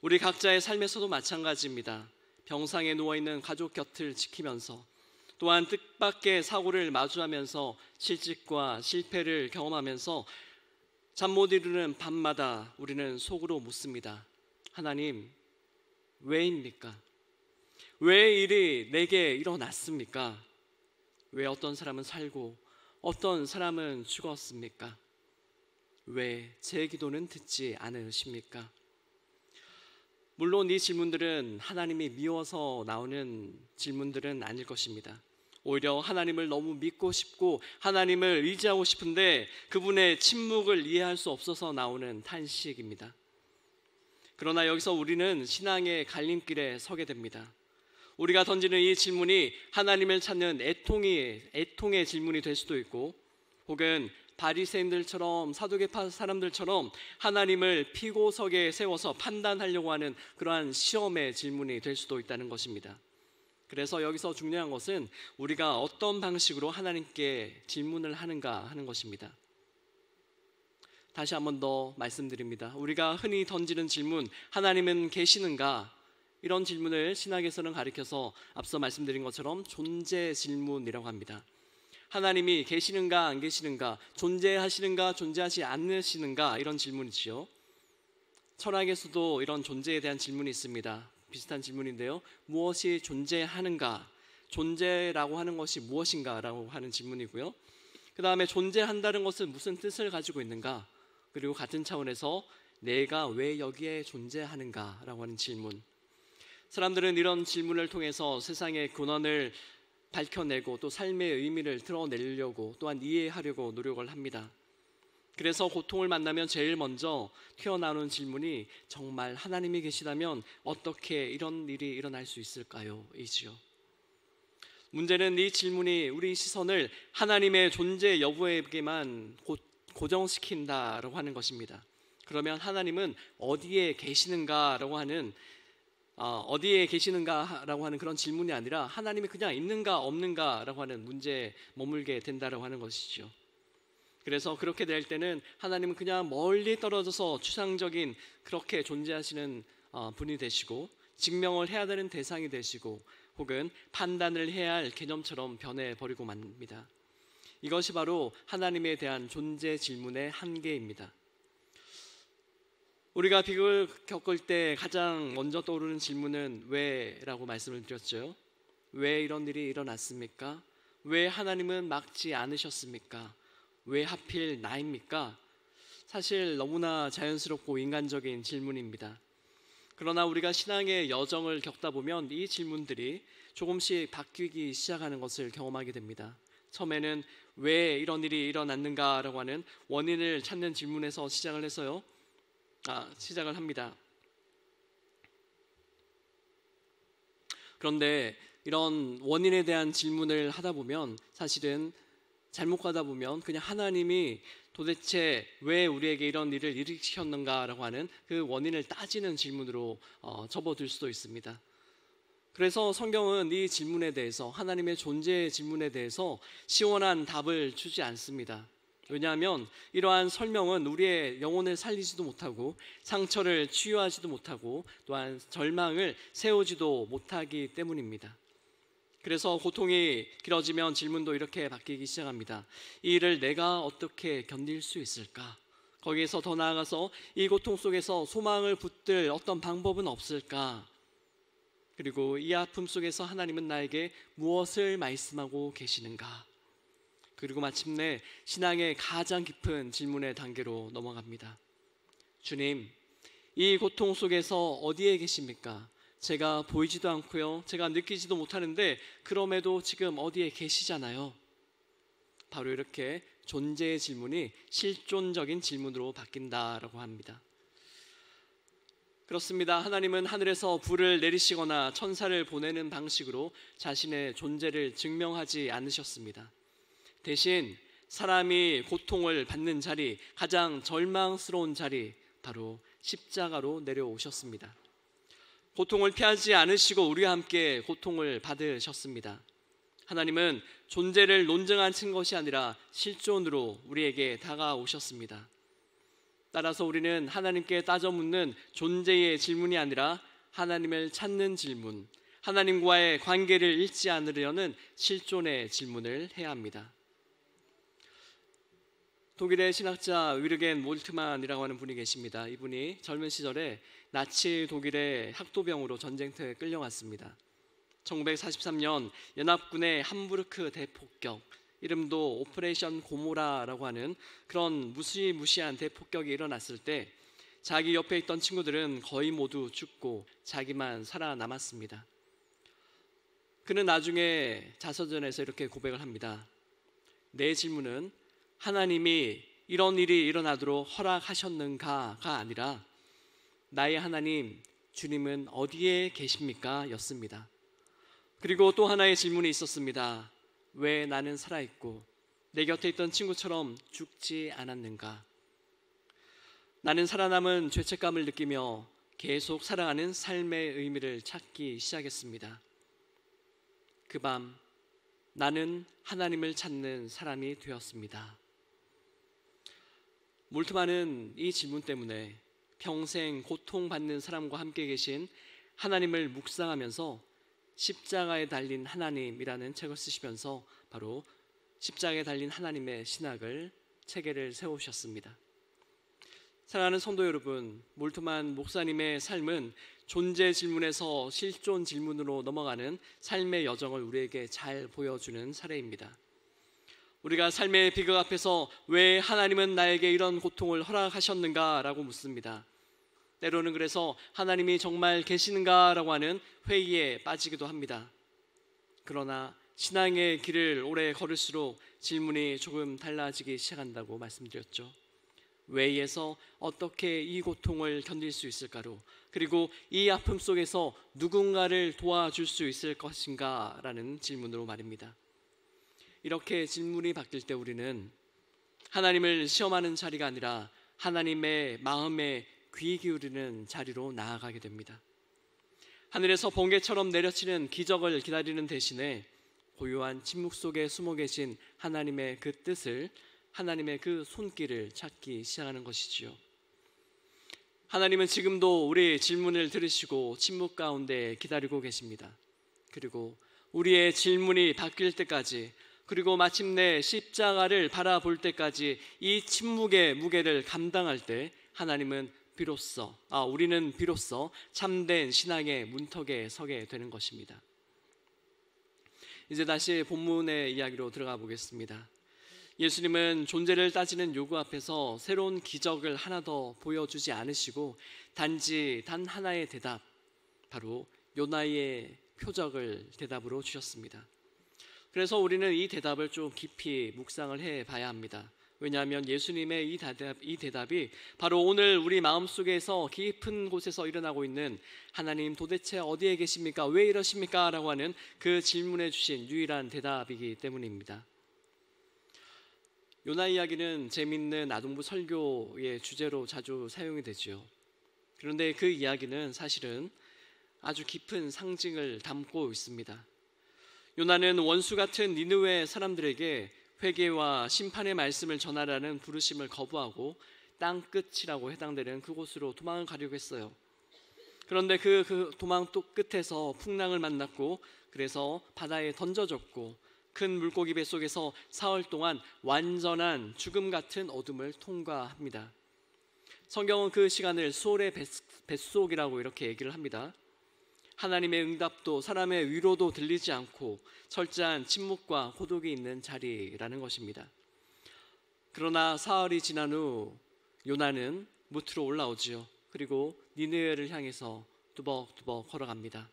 우리 각자의 삶에서도 마찬가지입니다. 병상에 누워있는 가족 곁을 지키면서 또한 뜻밖의 사고를 마주하면서 실직과 실패를 경험하면서 잠 못 이루는 밤마다 우리는 속으로 묻습니다. 하나님, 왜입니까? 왜 일이 내게 일어났습니까? 왜 어떤 사람은 살고 어떤 사람은 죽었습니까? 왜 제 기도는 듣지 않으십니까? 물론 이 질문들은 하나님이 미워서 나오는 질문들은 아닐 것입니다. 오히려 하나님을 너무 믿고 싶고 하나님을 의지하고 싶은데 그분의 침묵을 이해할 수 없어서 나오는 탄식입니다. 그러나 여기서 우리는 신앙의 갈림길에 서게 됩니다. 우리가 던지는 이 질문이 하나님을 찾는 애통의 질문이 될 수도 있고, 혹은 바리새인들처럼 사두개파 사람들처럼 하나님을 피고석에 세워서 판단하려고 하는 그러한 시험의 질문이 될 수도 있다는 것입니다. 그래서 여기서 중요한 것은 우리가 어떤 방식으로 하나님께 질문을 하는가 하는 것입니다. 다시 한 번 더 말씀드립니다. 우리가 흔히 던지는 질문, 하나님은 계시는가? 이런 질문을 신학에서는 가리켜서 앞서 말씀드린 것처럼 존재 질문이라고 합니다. 하나님이 계시는가 안 계시는가, 존재하시는가 존재하지 않으시는가, 이런 질문이지요. 철학에서도 이런 존재에 대한 질문이 있습니다. 비슷한 질문인데요. 무엇이 존재하는가, 존재라고 하는 것이 무엇인가 라고 하는 질문이고요. 그 다음에 존재한다는 것은 무슨 뜻을 가지고 있는가, 그리고 같은 차원에서 내가 왜 여기에 존재하는가 라고 하는 질문. 사람들은 이런 질문을 통해서 세상의 근원을 밝혀내고 또 삶의 의미를 드러내려고, 또한 이해하려고 노력을 합니다. 그래서 고통을 만나면 제일 먼저 튀어나오는 질문이 정말 하나님이 계시다면 어떻게 이런 일이 일어날 수 있을까요? 이지요. 문제는 이 질문이 우리 시선을 하나님의 존재 여부에게만 고정시킨다라고 하는 것입니다. 그러면 하나님은 어디에 계시는가라고 하는 그런 질문이 아니라 하나님이 그냥 있는가 없는가라고 하는 문제에 머물게 된다라고 하는 것이죠. 그래서 그렇게 될 때는 하나님은 그냥 멀리 떨어져서 추상적인 그렇게 존재하시는 분이 되시고, 증명을 해야 되는 대상이 되시고, 혹은 판단을 해야 할 개념처럼 변해버리고 맙니다. 이것이 바로 하나님에 대한 존재 질문의 한계입니다. 우리가 비극을 겪을 때 가장 먼저 떠오르는 질문은 왜라고 말씀을 드렸죠. 왜 이런 일이 일어났습니까? 왜 하나님은 막지 않으셨습니까? 왜 하필 나입니까? 사실 너무나 자연스럽고 인간적인 질문입니다. 그러나 우리가 신앙의 여정을 겪다 보면 이 질문들이 조금씩 바뀌기 시작하는 것을 경험하게 됩니다. 처음에는 왜 이런 일이 일어났는가라고 하는 원인을 찾는 질문에서 시작을 합니다. 그런데 이런 원인에 대한 질문을 하다 보면 사실은 잘못 가다 보면 그냥 하나님이 도대체 왜 우리에게 이런 일을 일으켰는가라고 하는 그 원인을 따지는 질문으로 접어들 수도 있습니다. 그래서 성경은 이 질문에 대해서, 하나님의 존재의 질문에 대해서 시원한 답을 주지 않습니다. 왜냐하면 이러한 설명은 우리의 영혼을 살리지도 못하고 상처를 치유하지도 못하고 또한 절망을 세우지도 못하기 때문입니다. 그래서 고통이 길어지면 질문도 이렇게 바뀌기 시작합니다. 이 일을 내가 어떻게 견딜 수 있을까? 거기에서 더 나아가서 이 고통 속에서 소망을 붙들 어떤 방법은 없을까? 그리고 이 아픔 속에서 하나님은 나에게 무엇을 말씀하고 계시는가? 그리고 마침내 신앙의 가장 깊은 질문의 단계로 넘어갑니다. 주님, 이 고통 속에서 어디에 계십니까? 제가 보이지도 않고요, 제가 느끼지도 못하는데 그럼에도 지금 어디에 계시잖아요. 바로 이렇게 존재의 질문이 실존적인 질문으로 바뀐다라고 합니다. 그렇습니다. 하나님은 하늘에서 불을 내리시거나 천사를 보내는 방식으로 자신의 존재를 증명하지 않으셨습니다. 대신 사람이 고통을 받는 자리, 가장 절망스러운 자리, 바로 십자가로 내려오셨습니다. 고통을 피하지 않으시고 우리와 함께 고통을 받으셨습니다. 하나님은 존재를 논증하신 것이 아니라 실존으로 우리에게 다가오셨습니다. 따라서 우리는 하나님께 따져 묻는 존재의 질문이 아니라 하나님을 찾는 질문, 하나님과의 관계를 잃지 않으려는 실존의 질문을 해야 합니다. 독일의 신학자 위르겐 몰트만이라고 하는 분이 계십니다. 이분이 젊은 시절에 나치 독일의 학도병으로 전쟁터에 끌려갔습니다. 1943년 연합군의 함부르크 대폭격, 이름도 오퍼레이션 고모라라고 하는 그런 무시무시한 대폭격이 일어났을 때 자기 옆에 있던 친구들은 거의 모두 죽고 자기만 살아남았습니다. 그는 나중에 자서전에서 이렇게 고백을 합니다. 내 질문은 하나님이 이런 일이 일어나도록 허락하셨는가가 아니라 나의 하나님, 주님은 어디에 계십니까? 였습니다. 그리고 또 하나의 질문이 있었습니다. 왜 나는 살아있고 내 곁에 있던 친구처럼 죽지 않았는가? 나는 살아남은 죄책감을 느끼며 계속 살아가는 삶의 의미를 찾기 시작했습니다. 그 밤 나는 하나님을 찾는 사람이 되었습니다. 몰트만은 이 질문 때문에 평생 고통받는 사람과 함께 계신 하나님을 묵상하면서 십자가에 달린 하나님이라는 책을 쓰시면서 바로 십자가에 달린 하나님의 신학을 체계를 세우셨습니다. 사랑하는 성도 여러분, 몰트만 목사님의 삶은 존재 질문에서 실존 질문으로 넘어가는 삶의 여정을 우리에게 잘 보여주는 사례입니다. 우리가 삶의 비극 앞에서 왜 하나님은 나에게 이런 고통을 허락하셨는가 라고 묻습니다. 때로는 그래서 하나님이 정말 계시는가 라고 하는 회의에 빠지기도 합니다. 그러나 신앙의 길을 오래 걸을수록 질문이 조금 달라지기 시작한다고 말씀드렸죠. 왜에서 어떻게 이 고통을 견딜 수 있을까로, 그리고 이 아픔 속에서 누군가를 도와줄 수 있을 것인가 라는 질문으로 말입니다. 이렇게 질문이 바뀔 때 우리는 하나님을 시험하는 자리가 아니라 하나님의 마음에 귀 기울이는 자리로 나아가게 됩니다. 하늘에서 번개처럼 내려치는 기적을 기다리는 대신에 고요한 침묵 속에 숨어 계신 하나님의 그 뜻을, 하나님의 그 손길을 찾기 시작하는 것이지요. 하나님은 지금도 우리의 질문을 들으시고 침묵 가운데 기다리고 계십니다. 그리고 우리의 질문이 바뀔 때까지, 그리고 마침내 십자가를 바라볼 때까지 이 침묵의 무게를 감당할 때 우리는 비로소 참된 신앙의 문턱에 서게 되는 것입니다. 이제 다시 본문의 이야기로 들어가 보겠습니다. 예수님은 존재를 따지는 요구 앞에서 새로운 기적을 하나 더 보여주지 않으시고 단지 단 하나의 대답, 바로 요나의 표적을 대답으로 주셨습니다. 그래서 우리는 이 대답을 좀 깊이 묵상을 해봐야 합니다. 왜냐하면 예수님의 이 대답이 바로 오늘 우리 마음속에서 깊은 곳에서 일어나고 있는 하나님 도대체 어디에 계십니까? 왜 이러십니까? 라고 하는 그 질문에 주신 유일한 대답이기 때문입니다. 요나 이야기는 재미있는 아동부 설교의 주제로 자주 사용이 되죠. 그런데 그 이야기는 사실은 아주 깊은 상징을 담고 있습니다. 요나는 원수 같은 니느웨 사람들에게 회개와 심판의 말씀을 전하라는 부르심을 거부하고 땅끝이라고 해당되는 그곳으로 도망을 가려고 했어요. 그런데 그 도망 또 끝에서 풍랑을 만났고, 그래서 바다에 던져졌고, 큰 물고기 뱃속에서 사흘 동안 완전한 죽음 같은 어둠을 통과합니다. 성경은 그 시간을 수월의 뱃속이라고 이렇게 얘기를 합니다. 하나님의 응답도 사람의 위로도 들리지 않고 철저한 침묵과 고독이 있는 자리라는 것입니다. 그러나 사흘이 지난 후 요나는 무트로 올라오지요. 그리고 니느웨를 향해서 두벅두벅 걸어갑니다.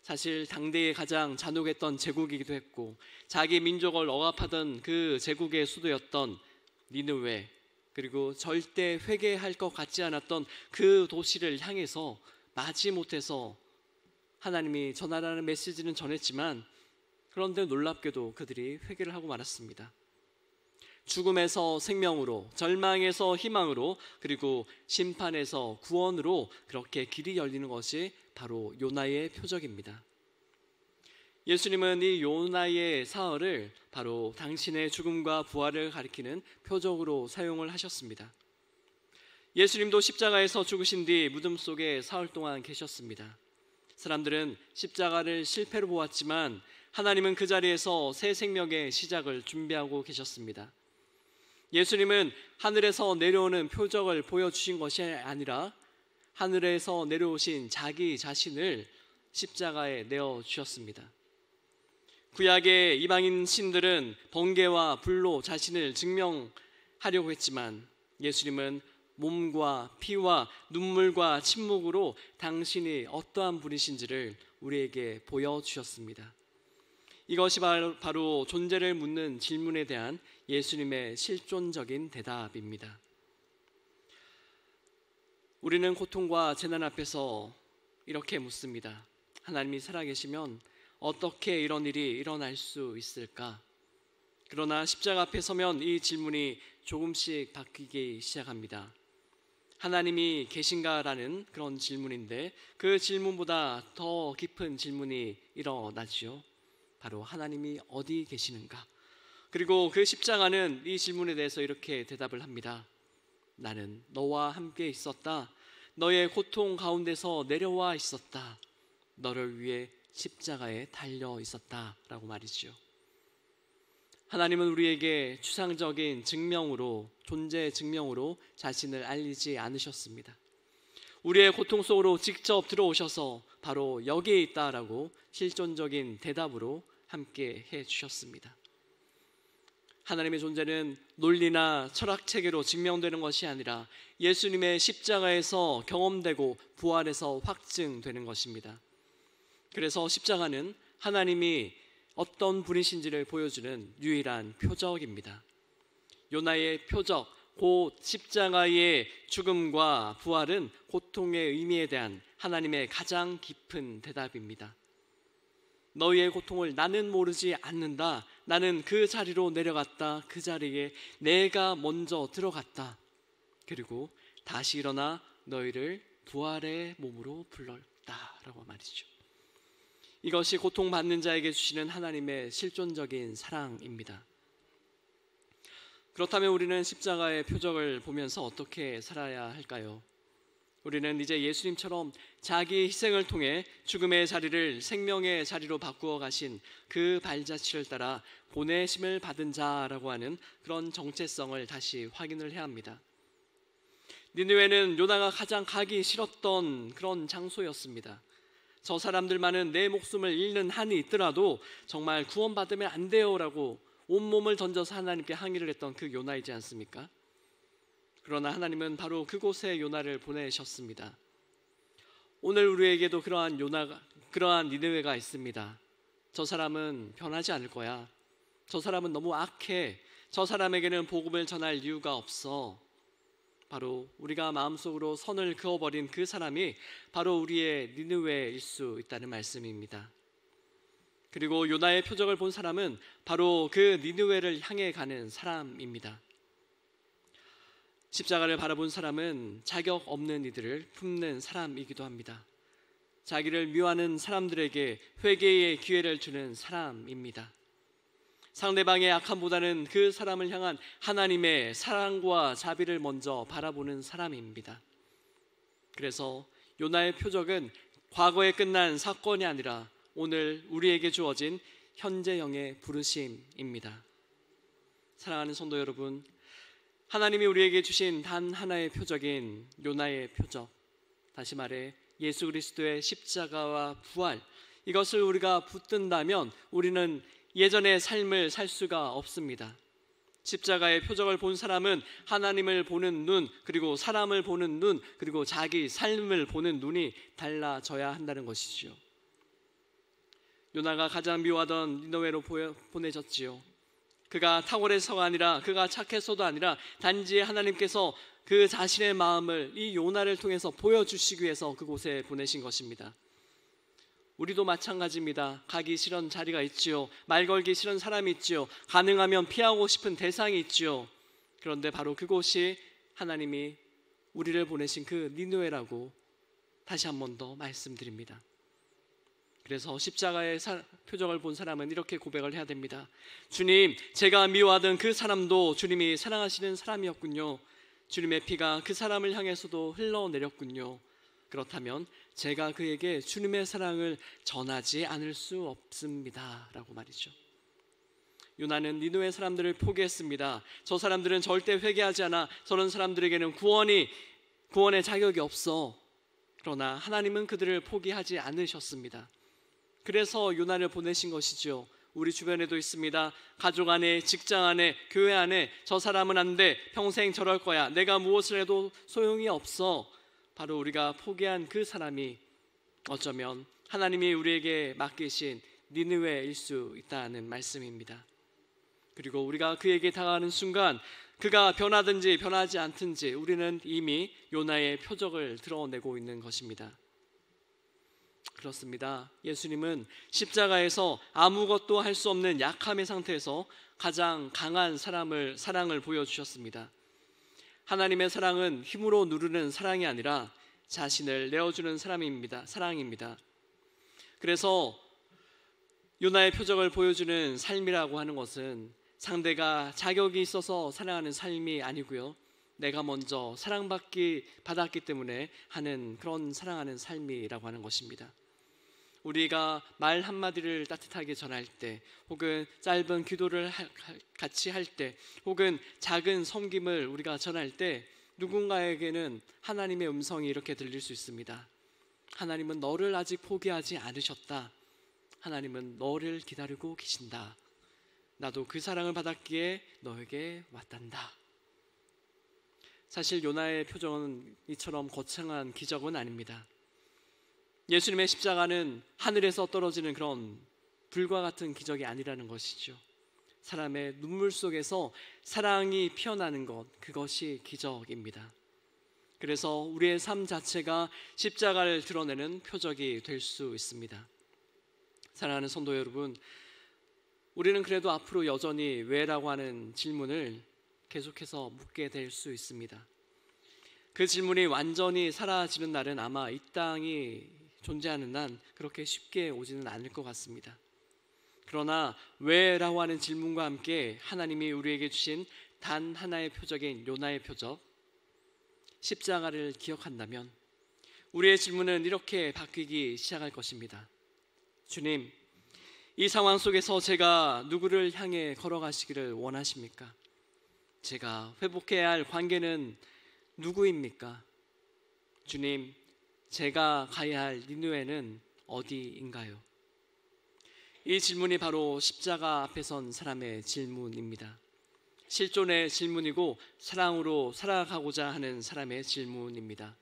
사실 당대에 가장 잔혹했던 제국이기도 했고 자기 민족을 억압하던 그 제국의 수도였던 니느웨, 그리고 절대 회개할 것 같지 않았던 그 도시를 향해서 마지못해서 하나님이 전하라는 메시지는 전했지만, 그런데 놀랍게도 그들이 회개를 하고 말았습니다. 죽음에서 생명으로, 절망에서 희망으로, 그리고 심판에서 구원으로 그렇게 길이 열리는 것이 바로 요나의 표적입니다. 예수님은 이 요나의 사흘을 바로 당신의 죽음과 부활을 가리키는 표적으로 사용을 하셨습니다. 예수님도 십자가에서 죽으신 뒤 무덤 속에 사흘 동안 계셨습니다. 사람들은 십자가를 실패로 보았지만 하나님은 그 자리에서 새 생명의 시작을 준비하고 계셨습니다. 예수님은 하늘에서 내려오는 표적을 보여주신 것이 아니라 하늘에서 내려오신 자기 자신을 십자가에 내어주셨습니다. 구약의 이방인 신들은 번개와 불로 자신을 증명하려고 했지만 예수님은 몸과 피와 눈물과 침묵으로 당신이 어떠한 분이신지를 우리에게 보여주셨습니다. 이것이 바로 존재를 묻는 질문에 대한 예수님의 실존적인 대답입니다. 우리는 고통과 재난 앞에서 이렇게 묻습니다. 하나님이 살아계시면 어떻게 이런 일이 일어날 수 있을까? 그러나 십자가 앞에 서면 이 질문이 조금씩 바뀌기 시작합니다. 하나님이 계신가라는 그런 질문인데 그 질문보다 더 깊은 질문이 일어나지요. 바로 하나님이 어디 계시는가? 그리고 그 십자가는 이 질문에 대해서 이렇게 대답을 합니다. 나는 너와 함께 있었다. 너의 고통 가운데서 내려와 있었다. 너를 위해 십자가에 달려 있었다 라고 말이죠. 하나님은 우리에게 추상적인 증명으로, 존재 증명으로 자신을 알리지 않으셨습니다. 우리의 고통 속으로 직접 들어오셔서 바로 여기에 있다라고 실존적인 대답으로 함께 해주셨습니다. 하나님의 존재는 논리나 철학 체계로 증명되는 것이 아니라 예수님의 십자가에서 경험되고 부활해서 확증되는 것입니다. 그래서 십자가는 하나님이 어떤 분이신지를 보여주는 유일한 표적입니다. 요나의 표적, 곧 십자가의 죽음과 부활은 고통의 의미에 대한 하나님의 가장 깊은 대답입니다. 너희의 고통을 나는 모르지 않는다. 나는 그 자리로 내려갔다. 그 자리에 내가 먼저 들어갔다. 그리고 다시 일어나 너희를 부활의 몸으로 불렀다 라고 말이죠. 이것이 고통받는 자에게 주시는 하나님의 실존적인 사랑입니다. 그렇다면 우리는 십자가의 표적을 보면서 어떻게 살아야 할까요? 우리는 이제 예수님처럼 자기 희생을 통해 죽음의 자리를 생명의 자리로 바꾸어 가신 그 발자취를 따라 보내심을 받은 자라고 하는 그런 정체성을 다시 확인을 해야 합니다. 니느웨는 요나가 가장 가기 싫었던 그런 장소였습니다. 저 사람들만은 내 목숨을 잃는 한이 있더라도 정말 구원받으면 안 돼요라고 온몸을 던져서 하나님께 항의를 했던 그 요나이지 않습니까? 그러나 하나님은 바로 그곳에 요나를 보내셨습니다. 오늘 우리에게도 그러한 니느웨가 있습니다. 저 사람은 변하지 않을 거야. 저 사람은 너무 악해. 저 사람에게는 복음을 전할 이유가 없어. 바로 우리가 마음속으로 선을 그어버린 그 사람이 바로 우리의 니느웨일 수 있다는 말씀입니다. 그리고 요나의 표적을 본 사람은 바로 그 니느웨를 향해 가는 사람입니다. 십자가를 바라본 사람은 자격 없는 이들을 품는 사람이기도 합니다. 자기를 미워하는 사람들에게 회개의 기회를 주는 사람입니다. 상대방의 악함보다는 그 사람을 향한 하나님의 사랑과 자비를 먼저 바라보는 사람입니다. 그래서 요나의 표적은 과거에 끝난 사건이 아니라 오늘 우리에게 주어진 현재형의 부르심입니다. 사랑하는 성도 여러분, 하나님이 우리에게 주신 단 하나의 표적인 요나의 표적, 다시 말해 예수 그리스도의 십자가와 부활, 이것을 우리가 붙든다면 우리는 예전의 삶을 살 수가 없습니다. 십자가의 표적을 본 사람은 하나님을 보는 눈, 그리고 사람을 보는 눈, 그리고 자기 삶을 보는 눈이 달라져야 한다는 것이지요. 요나가 가장 미워하던 니느웨로 보내졌지요. 그가 탁월해서가 아니라, 그가 착해서도 아니라 단지 하나님께서 그 자신의 마음을 이 요나를 통해서 보여주시기 위해서 그곳에 보내신 것입니다. 우리도 마찬가지입니다. 가기 싫은 자리가 있지요. 말 걸기 싫은 사람이 있지요. 가능하면 피하고 싶은 대상이 있지요. 그런데 바로 그곳이 하나님이 우리를 보내신 그 니느웨라고 다시 한 번 더 말씀드립니다. 그래서 십자가의 표적을 본 사람은 이렇게 고백을 해야 됩니다. 주님, 제가 미워하던 그 사람도 주님이 사랑하시는 사람이었군요. 주님의 피가 그 사람을 향해서도 흘러내렸군요. 그렇다면 제가 그에게 주님의 사랑을 전하지 않을 수 없습니다 라고 말이죠. 요나는 니느웨 사람들을 포기했습니다. 저 사람들은 절대 회개하지 않아. 저런 사람들에게는 구원의 자격이 없어. 그러나 하나님은 그들을 포기하지 않으셨습니다. 그래서 요나를 보내신 것이죠. 우리 주변에도 있습니다. 가족 안에, 직장 안에, 교회 안에 저 사람은 안 돼. 평생 저럴 거야. 내가 무엇을 해도 소용이 없어. 바로 우리가 포기한 그 사람이 어쩌면 하나님이 우리에게 맡기신 니느웨일 수 있다는 말씀입니다. 그리고 우리가 그에게 다가가는 순간 그가 변하든지 변하지 않든지 우리는 이미 요나의 표적을 드러내고 있는 것입니다. 그렇습니다. 예수님은 십자가에서 아무것도 할 수 없는 약함의 상태에서 가장 강한 사랑을 보여주셨습니다. 하나님의 사랑은 힘으로 누르는 사랑이 아니라 자신을 내어주는 사랑입니다. 그래서 요나의 표적을 보여주는 삶이라고 하는 것은 상대가 자격이 있어서 사랑하는 삶이 아니고요, 내가 먼저 받았기 때문에 하는 그런 사랑하는 삶이라고 하는 것입니다. 우리가 말 한마디를 따뜻하게 전할 때, 혹은 짧은 기도를 같이 할 때, 혹은 작은 섬김을 우리가 전할 때 누군가에게는 하나님의 음성이 이렇게 들릴 수 있습니다. 하나님은 너를 아직 포기하지 않으셨다. 하나님은 너를 기다리고 계신다. 나도 그 사랑을 받았기에 너에게 왔단다. 사실 요나의 표정은 이처럼 거창한 기적은 아닙니다. 예수님의 십자가는 하늘에서 떨어지는 그런 불과 같은 기적이 아니라는 것이죠. 사람의 눈물 속에서 사랑이 피어나는 것, 그것이 기적입니다. 그래서 우리의 삶 자체가 십자가를 드러내는 표적이 될 수 있습니다. 사랑하는 성도 여러분, 우리는 그래도 앞으로 여전히 왜라고 하는 질문을 계속해서 묻게 될 수 있습니다. 그 질문이 완전히 사라지는 날은 아마 이 땅이 존재하는 난 그렇게 쉽게 오지는 않을 것 같습니다. 그러나 왜라고 하는 질문과 함께 하나님이 우리에게 주신 단 하나의 표적인 요나의 표적, 십자가를 기억한다면 우리의 질문은 이렇게 바뀌기 시작할 것입니다. 주님, 이 상황 속에서 제가 누구를 향해 걸어가시기를 원하십니까? 제가 회복해야 할 관계는 누구입니까? 주님, 제가 가야 할 니느웨는 어디인가요? 이 질문이 바로 십자가 앞에 선 사람의 질문입니다. 실존의 질문이고 사랑으로 살아가고자 하는 사람의 질문입니다.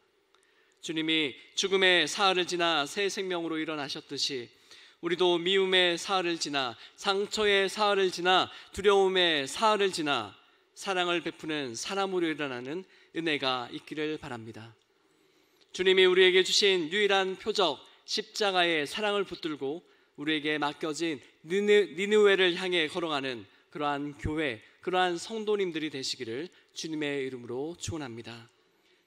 주님이 죽음의 사흘을 지나 새 생명으로 일어나셨듯이 우리도 미움의 사흘을 지나, 상처의 사흘을 지나, 두려움의 사흘을 지나 사랑을 베푸는 사람으로 일어나는 은혜가 있기를 바랍니다. 주님이 우리에게 주신 유일한 표적, 십자가의 사랑을 붙들고 우리에게 맡겨진 니느웨를 향해 걸어가는 그러한 교회, 그러한 성도님들이 되시기를 주님의 이름으로 축원합니다.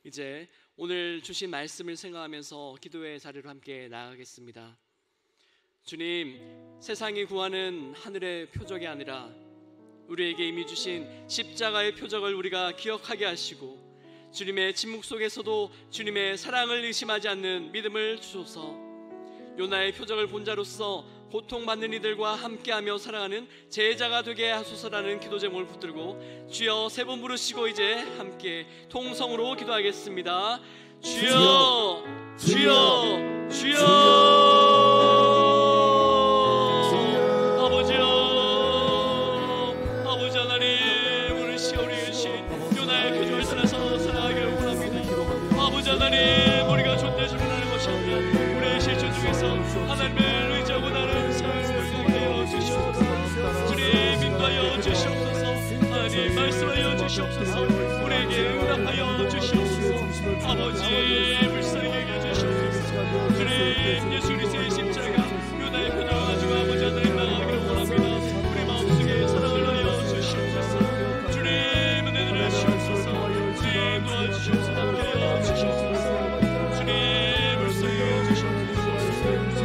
이제 오늘 주신 말씀을 생각하면서 기도의 자리로 함께 나아가겠습니다. 주님, 세상이 구하는 하늘의 표적이 아니라 우리에게 이미 주신 십자가의 표적을 우리가 기억하게 하시고, 주님의 침묵 속에서도 주님의 사랑을 의심하지 않는 믿음을 주소서. 요나의 표적을 본 자로서 고통받는 이들과 함께하며 살아가는 제자가 되게 하소서라는 기도 제목을 붙들고 주여 세 번 부르시고 이제 함께 통성으로 기도하겠습니다. 주여, 주여, 주여. 아버지 하나님, 오늘 시간 우리에게 주신 요나의 표적을 따라서 살아가기를 원합니다. 아버지 하나님, 우리가 존재하는 것이 아니라 우리의 실존 중에서 하나님을 의지하고 나는 삶을 하여 주시옵소서. 주님 인도하여 주시옵소서. 하나님 말씀하여 주시옵소서. 우리에게 응답하여 주시옵소서. 아버지 불쌍히 여겨 주시옵소서. 주님 예수 그리스도의 십자가 요나의 표적을 가지고 아버지 하나님 나아가기를 원합니다. 우리 마음속에 사랑을 하여 주시옵소서. 주님 은혜를 주시옵소서. 주님 도와주시옵소서. 함께하여 주시옵소서. 주님 불쌍히 여겨 주시옵소서. 주님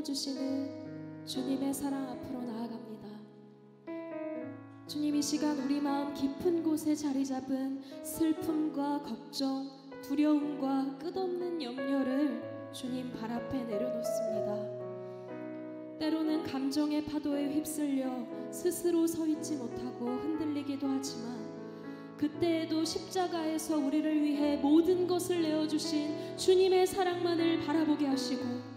품어주시는 주님의 사랑 앞으로 나아갑니다. 주님, 이 시간 우리 마음 깊은 곳에 자리 잡은 슬픔과 걱정, 두려움과 끝없는 염려를 주님 발 앞에 내려놓습니다. 때로는 감정의 파도에 휩쓸려 스스로 서 있지 못하고 흔들리기도 하지만 그때에도 십자가에서 우리를 위해 모든 것을 내어주신 주님의 사랑만을 바라보게 하시고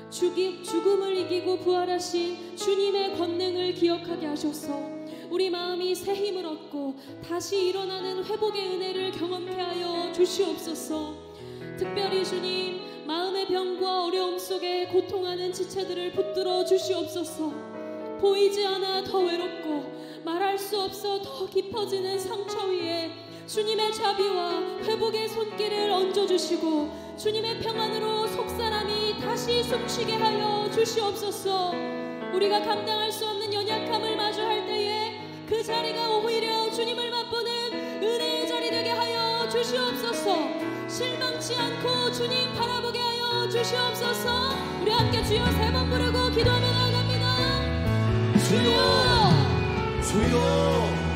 죽음을 이기고 부활하신 주님의 권능을 기억하게 하셔서 우리 마음이 새 힘을 얻고 다시 일어나는 회복의 은혜를 경험케 하여 주시옵소서. 특별히 주님, 마음의 병과 어려움 속에 고통하는 지체들을 붙들어 주시옵소서. 보이지 않아 더 외롭고 말할 수 없어 더 깊어지는 상처 위에 주님의 자비와 회복의 손길을 얹어주시고 주님의 평안으로 속사람이 다시 숨쉬게 하여 주시옵소서. 우리가 감당할 수 없는 연약함을 마주할 때에 그 자리가 오히려 주님을 맛보는 은혜의 자리 되게 하여 주시옵소서. 실망치 않고 주님 바라보게 하여 주시옵소서. 우리 함께 주여 세 번 부르고 기도하며 나아갑니다. 주여, 주여.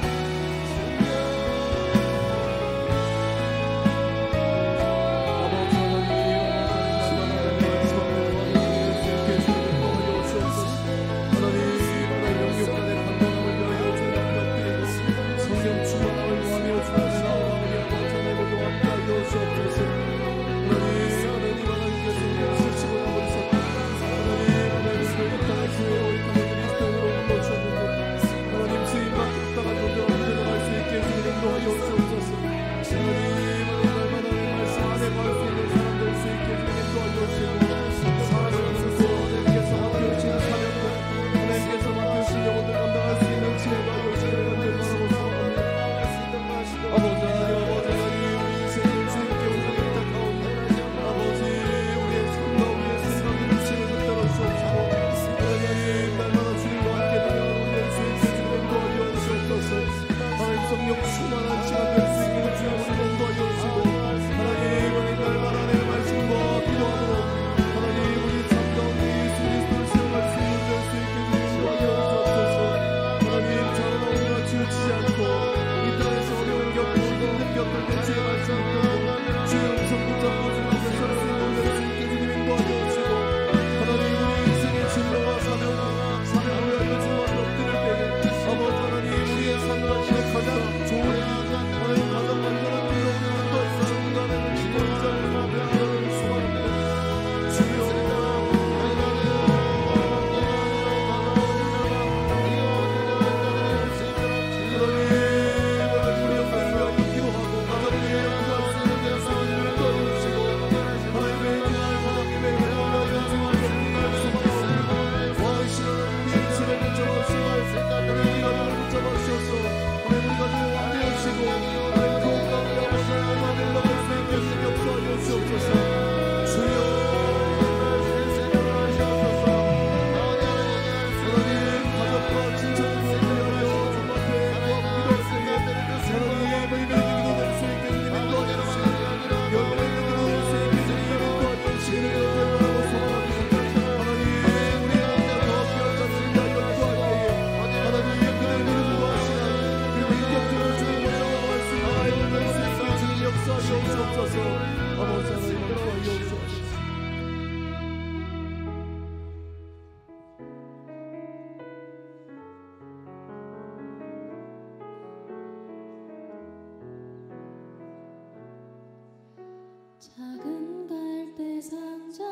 작은 갈대 상자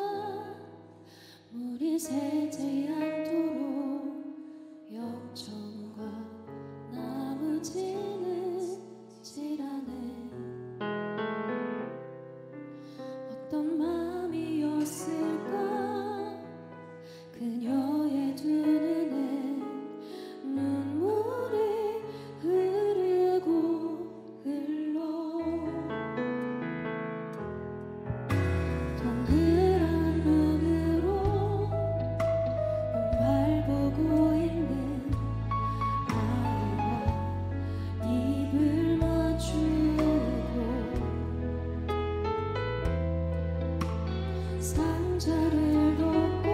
물이 새지 않도록 역청과 나무지는 칠하네. 어떤 마음이었을까 그녀의 두 눈에 눈물이 흐르고 흘러. 동그란 눈으로 바라보고 있는 아이와 입을 맞추고 상자를 덮고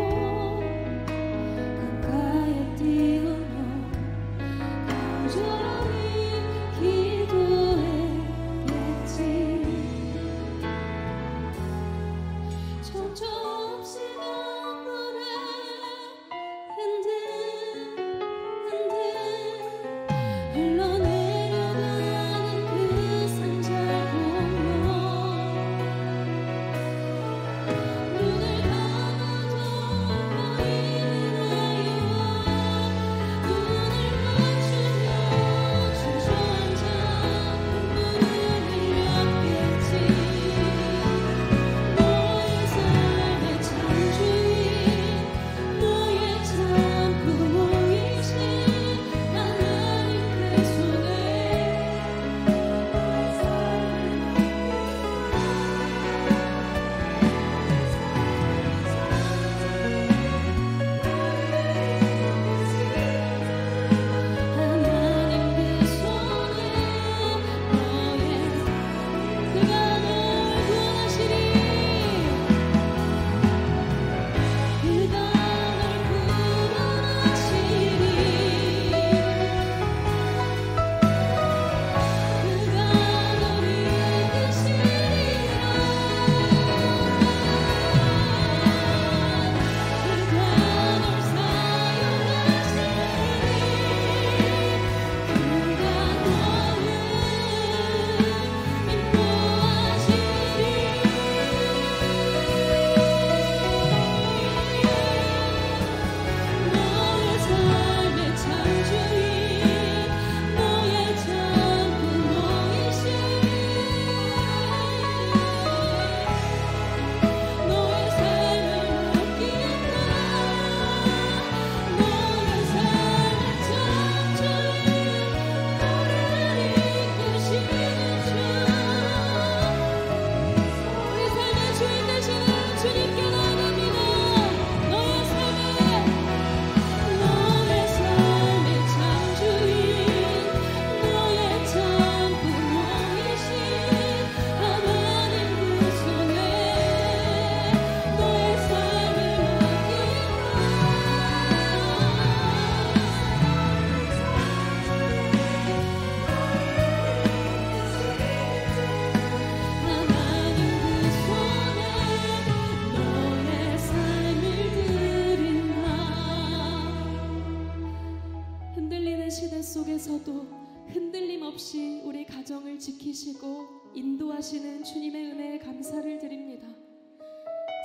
시대 속에서도 흔들림 없이 우리 가정을 지키시고 인도하시는 주님의 은혜에 감사를 드립니다.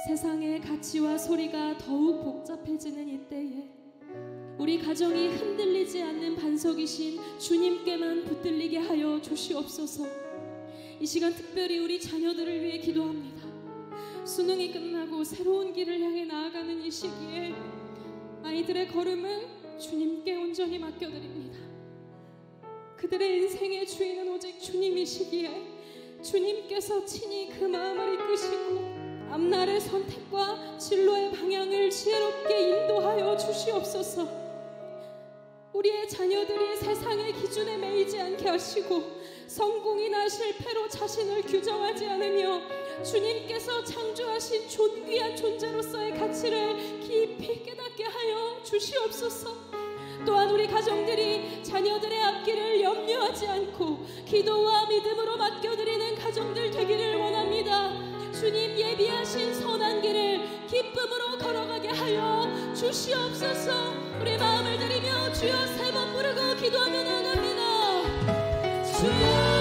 세상의 가치와 소리가 더욱 복잡해지는 이때에 우리 가정이 흔들리지 않는 반석이신 주님께만 붙들리게 하여 주시옵소서. 이 시간 특별히 우리 자녀들을 위해 기도합니다. 수능이 끝나고 새로운 길을 향해 나아가는 이 시기에 아이들의 걸음을 주님께 온전히 맡겨드립니다. 그들의 인생의 주인은 오직 주님이시기에 주님께서 친히 그 마음을 이끄시고 앞날의 선택과 진로의 방향을 지혜롭게 인도하여 주시옵소서. 우리의 자녀들이 세상의 기준에 매이지 않게 하시고 성공이나 실패로 자신을 규정하지 않으며 주님께서 창조하신 존귀한 존재로서의 가치를 깊이 깨닫게 하여 주시옵소서. 또한 우리 가정들이 자녀들의 앞길을 염려하지 않고 기도와 믿음으로 맡겨드리는 가정들 되기를 원합니다. 주님 예비하신 선한 길을 기쁨으로 걸어가게 하여 주시옵소서. 우리 마음을 드리며 주여 세 번 부르고 기도하며 나갑니다. 주여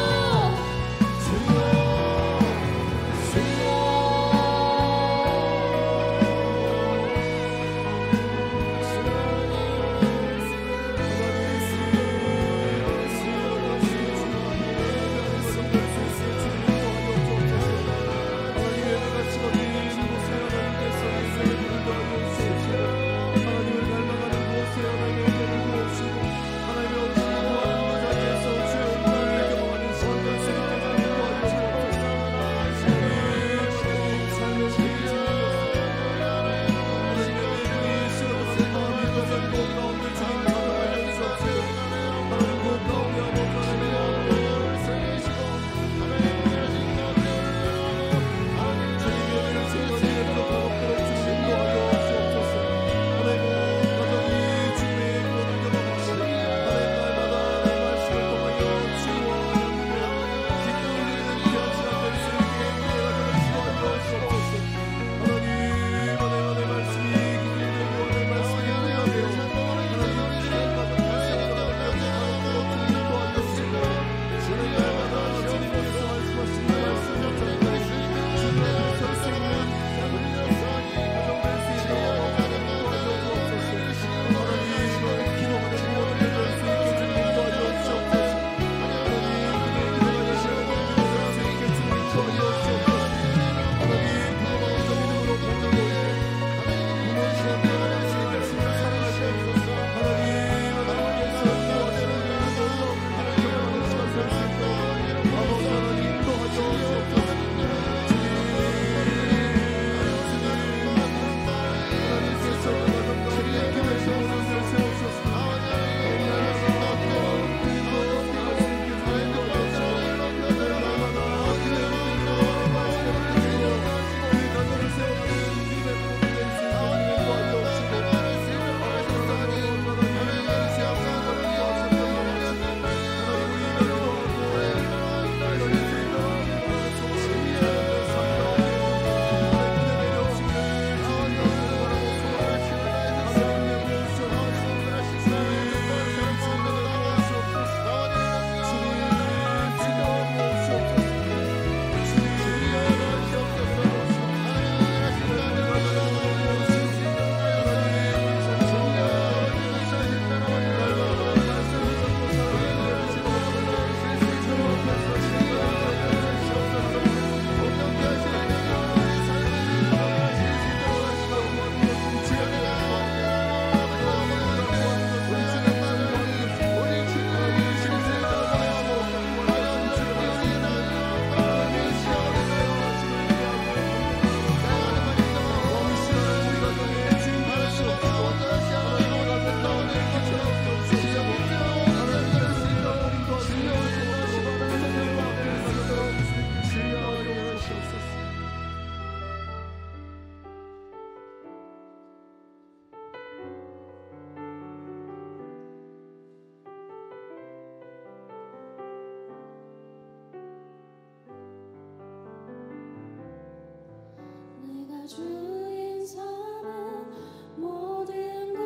주인 삼은 모든 것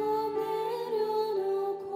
내려놓고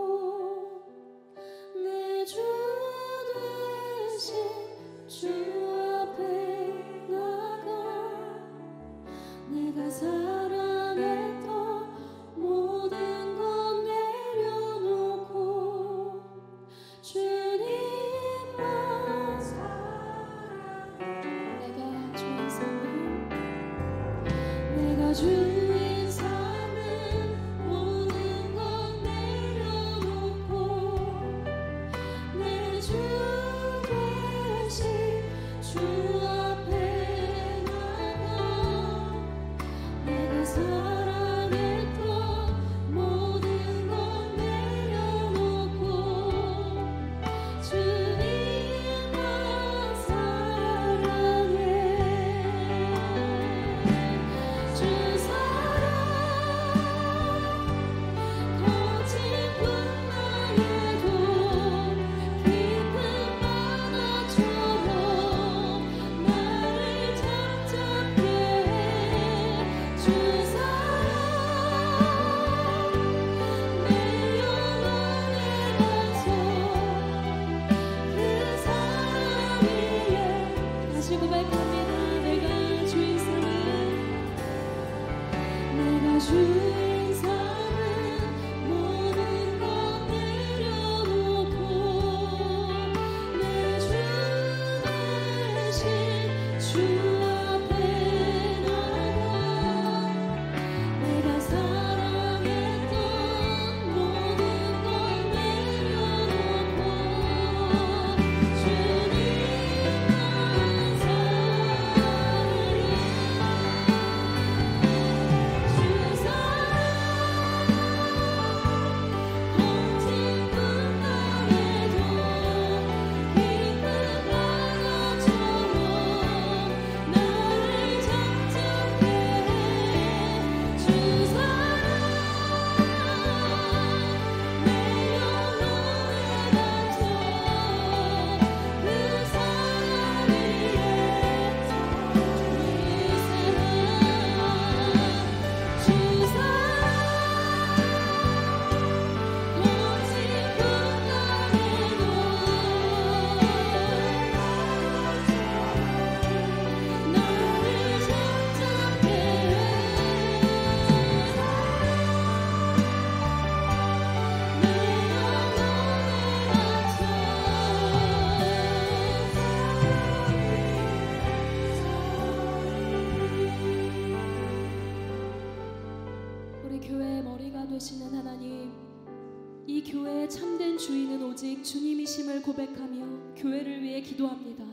교회의 참된 주인은 오직 주님이심을 고백하며 교회를 위해 기도합니다.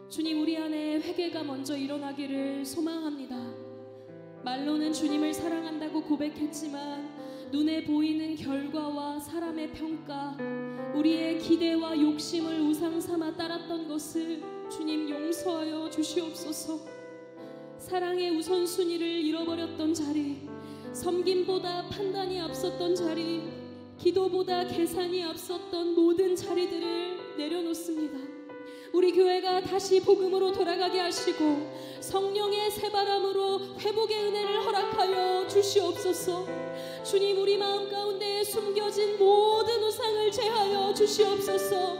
주님, 우리 안에 회개가 먼저 일어나기를 소망합니다. 말로는 주님을 사랑한다고 고백했지만 눈에 보이는 결과와 사람의 평가, 우리의 기대와 욕심을 우상 삼아 따랐던 것을 주님 용서하여 주시옵소서. 사랑의 우선순위를 잃어버렸던 자리, 섬김보다 판단이 앞섰던 자리, 기도보다 계산이 앞섰던 모든 자리들을 내려놓습니다. 우리 교회가 다시 복음으로 돌아가게 하시고 성령의 새바람으로 회복의 은혜를 허락하여 주시옵소서. 주님, 우리 마음 가운데 숨겨진 모든 우상을 제하여 주시옵소서.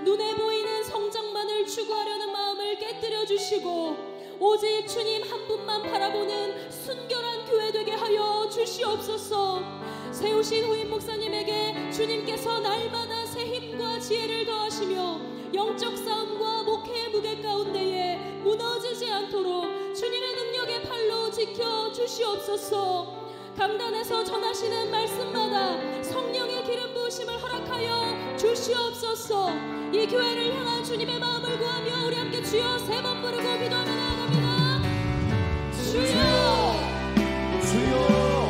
눈에 보이는 성장만을 추구하려는 마음을 깨뜨려 주시고 오직 주님 한 분만 바라보는 순결한 교회 되게 하여 주시옵소서. 세우신 후임 목사님에게 주님께서 날마다 새 힘과 지혜를 더하시며 영적 싸움과 목회의 무게 가운데에 무너지지 않도록 주님의 능력의 팔로 지켜 주시옵소서. 강단에서 전하시는 말씀마다 성령의 기름 부으심을 허락하여 주시옵소서. 이 교회를 향한 주님의 마음을 구하며 우리 함께 주여 세 번 부르고 기도하며 나아갑니다. 주여, 주여.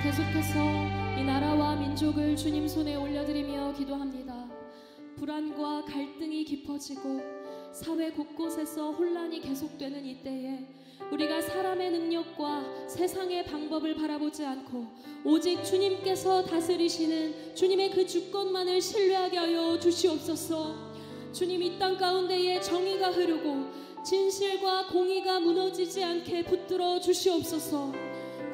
계속해서 이 나라와 민족을 주님 손에 올려드리며 기도합니다. 불안과 갈등이 깊어지고 사회 곳곳에서 혼란이 계속되는 이때에 우리가 사람의 능력과 세상의 방법을 바라보지 않고 오직 주님께서 다스리시는 주님의 그 주권만을 신뢰하게 하여 주시옵소서. 주님, 이 땅 가운데에 정의가 흐르고 진실과 공의가 무너지지 않게 붙들어 주시옵소서.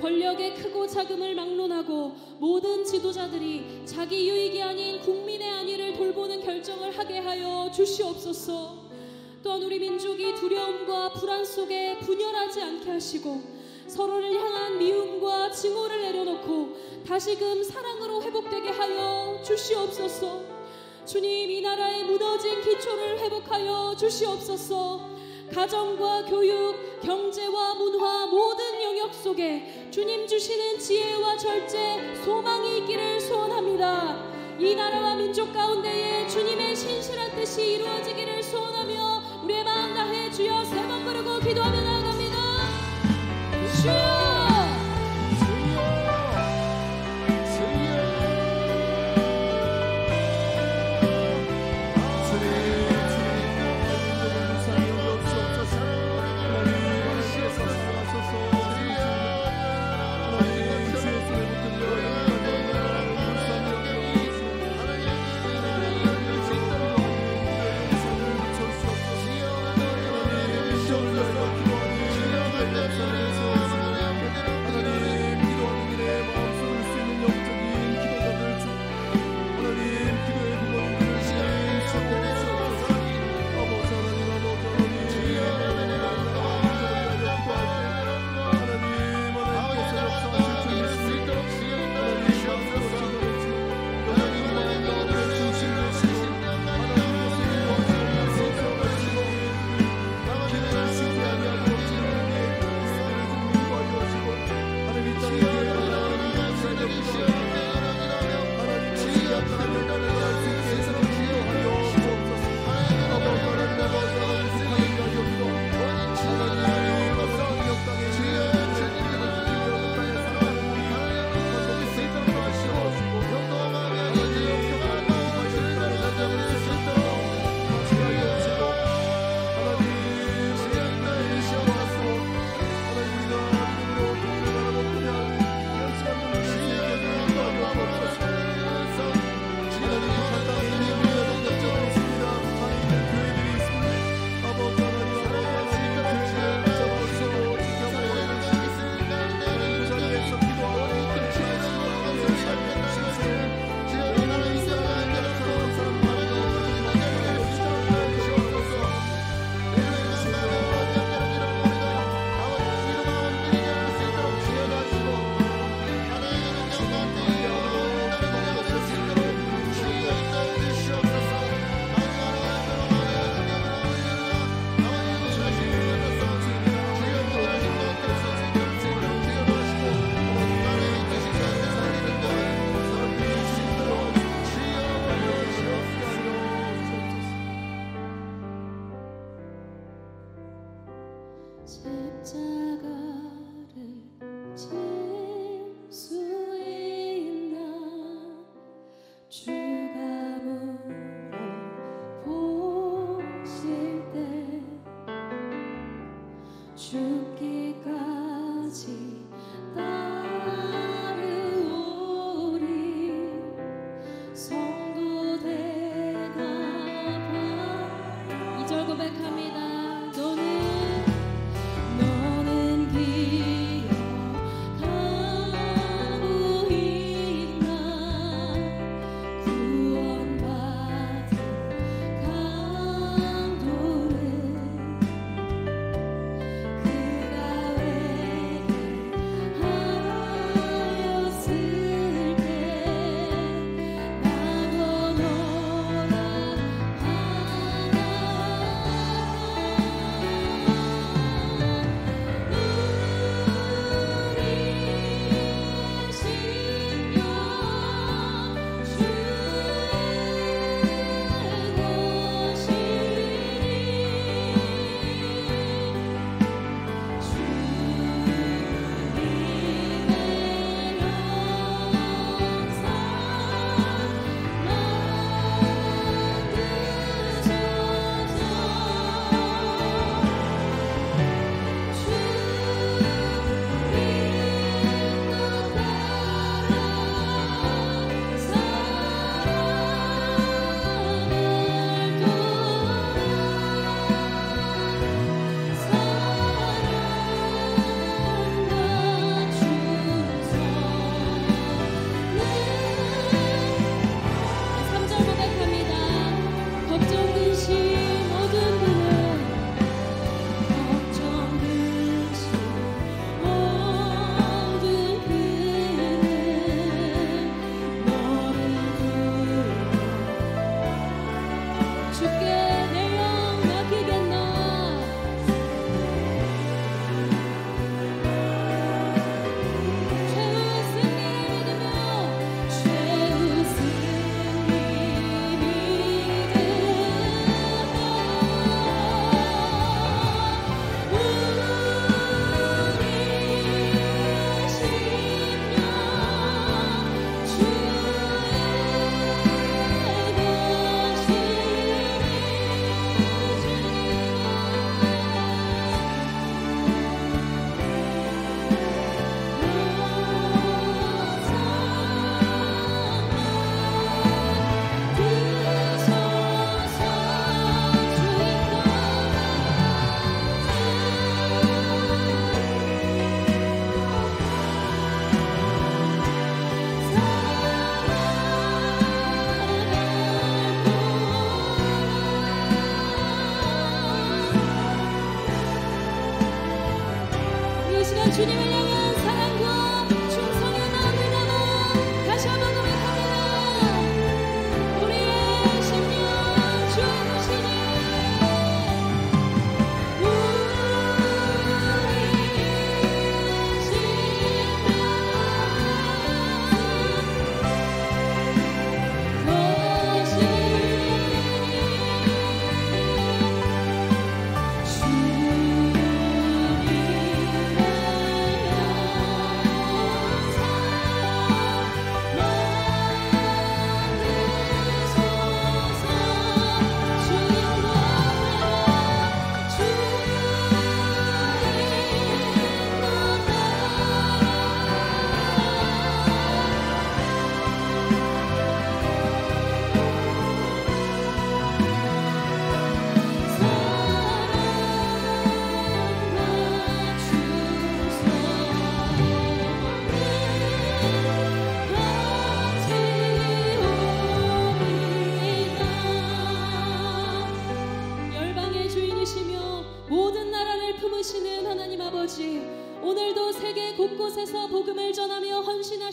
권력의 크고 작음을 막론하고 모든 지도자들이 자기 유익이 아닌 국민의 안위를 돌보는 결정을 하게 하여 주시옵소서. 또한 우리 민족이 두려움과 불안 속에 분열하지 않게 하시고 서로를 향한 미움과 증오를 내려놓고 다시금 사랑으로 회복되게 하여 주시옵소서. 주님, 이 나라의 무너진 기초를 회복하여 주시옵소서. 가정과 교육, 경제와 문화 모든 영역 속에 주님 주시는 지혜와 절제, 소망이 있기를 소원합니다. 이 나라와 민족 가운데에 주님의 신실한 뜻이 이루어지기를 소원하며 우리의 마음 다해 주여 세 번 부르고 기도하며 나아갑니다. 주여! Thank you.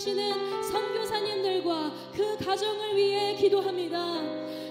계시는 선교사님들과 그 가정을 위해 기도합니다.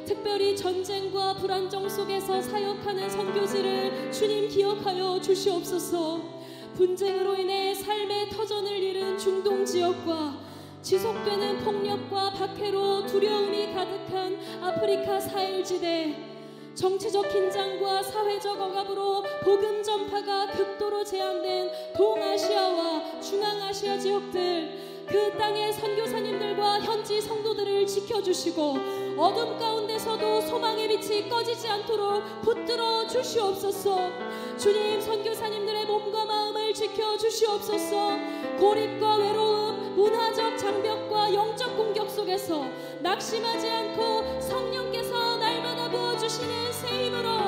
특별히 전쟁과 불안정 속에서 사역하는 선교지를 주님 기억하여 주시옵소서. 분쟁으로 인해 삶의 터전을 잃은 중동 지역과 지속되는 폭력과 박해로 두려움이 가득한 아프리카 사헬지대, 정치적 긴장과 사회적 억압으로 복음 전파가 극도로 제한된 동아시아와 중앙아시아 지역들, 그 땅의 선교사님들과 현지 성도들을 지켜주시고 어둠 가운데서도 소망의 빛이 꺼지지 않도록 붙들어 주시옵소서. 주님, 선교사님들의 몸과 마음을 지켜주시옵소서. 고립과 외로움, 문화적 장벽과 영적 공격 속에서 낙심하지 않고 성령께서 날마다 부어주시는 새 힘으로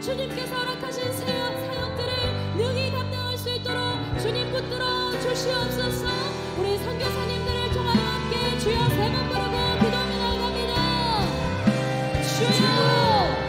주님께서 허락하신 새 사역들을 능히 감당할 수 있도록 주님 붙들어 주시옵소서. 우리 선교사님들을 통하여 함께 주여 세 번 부르고 기도하며 나아갑니다. 주여,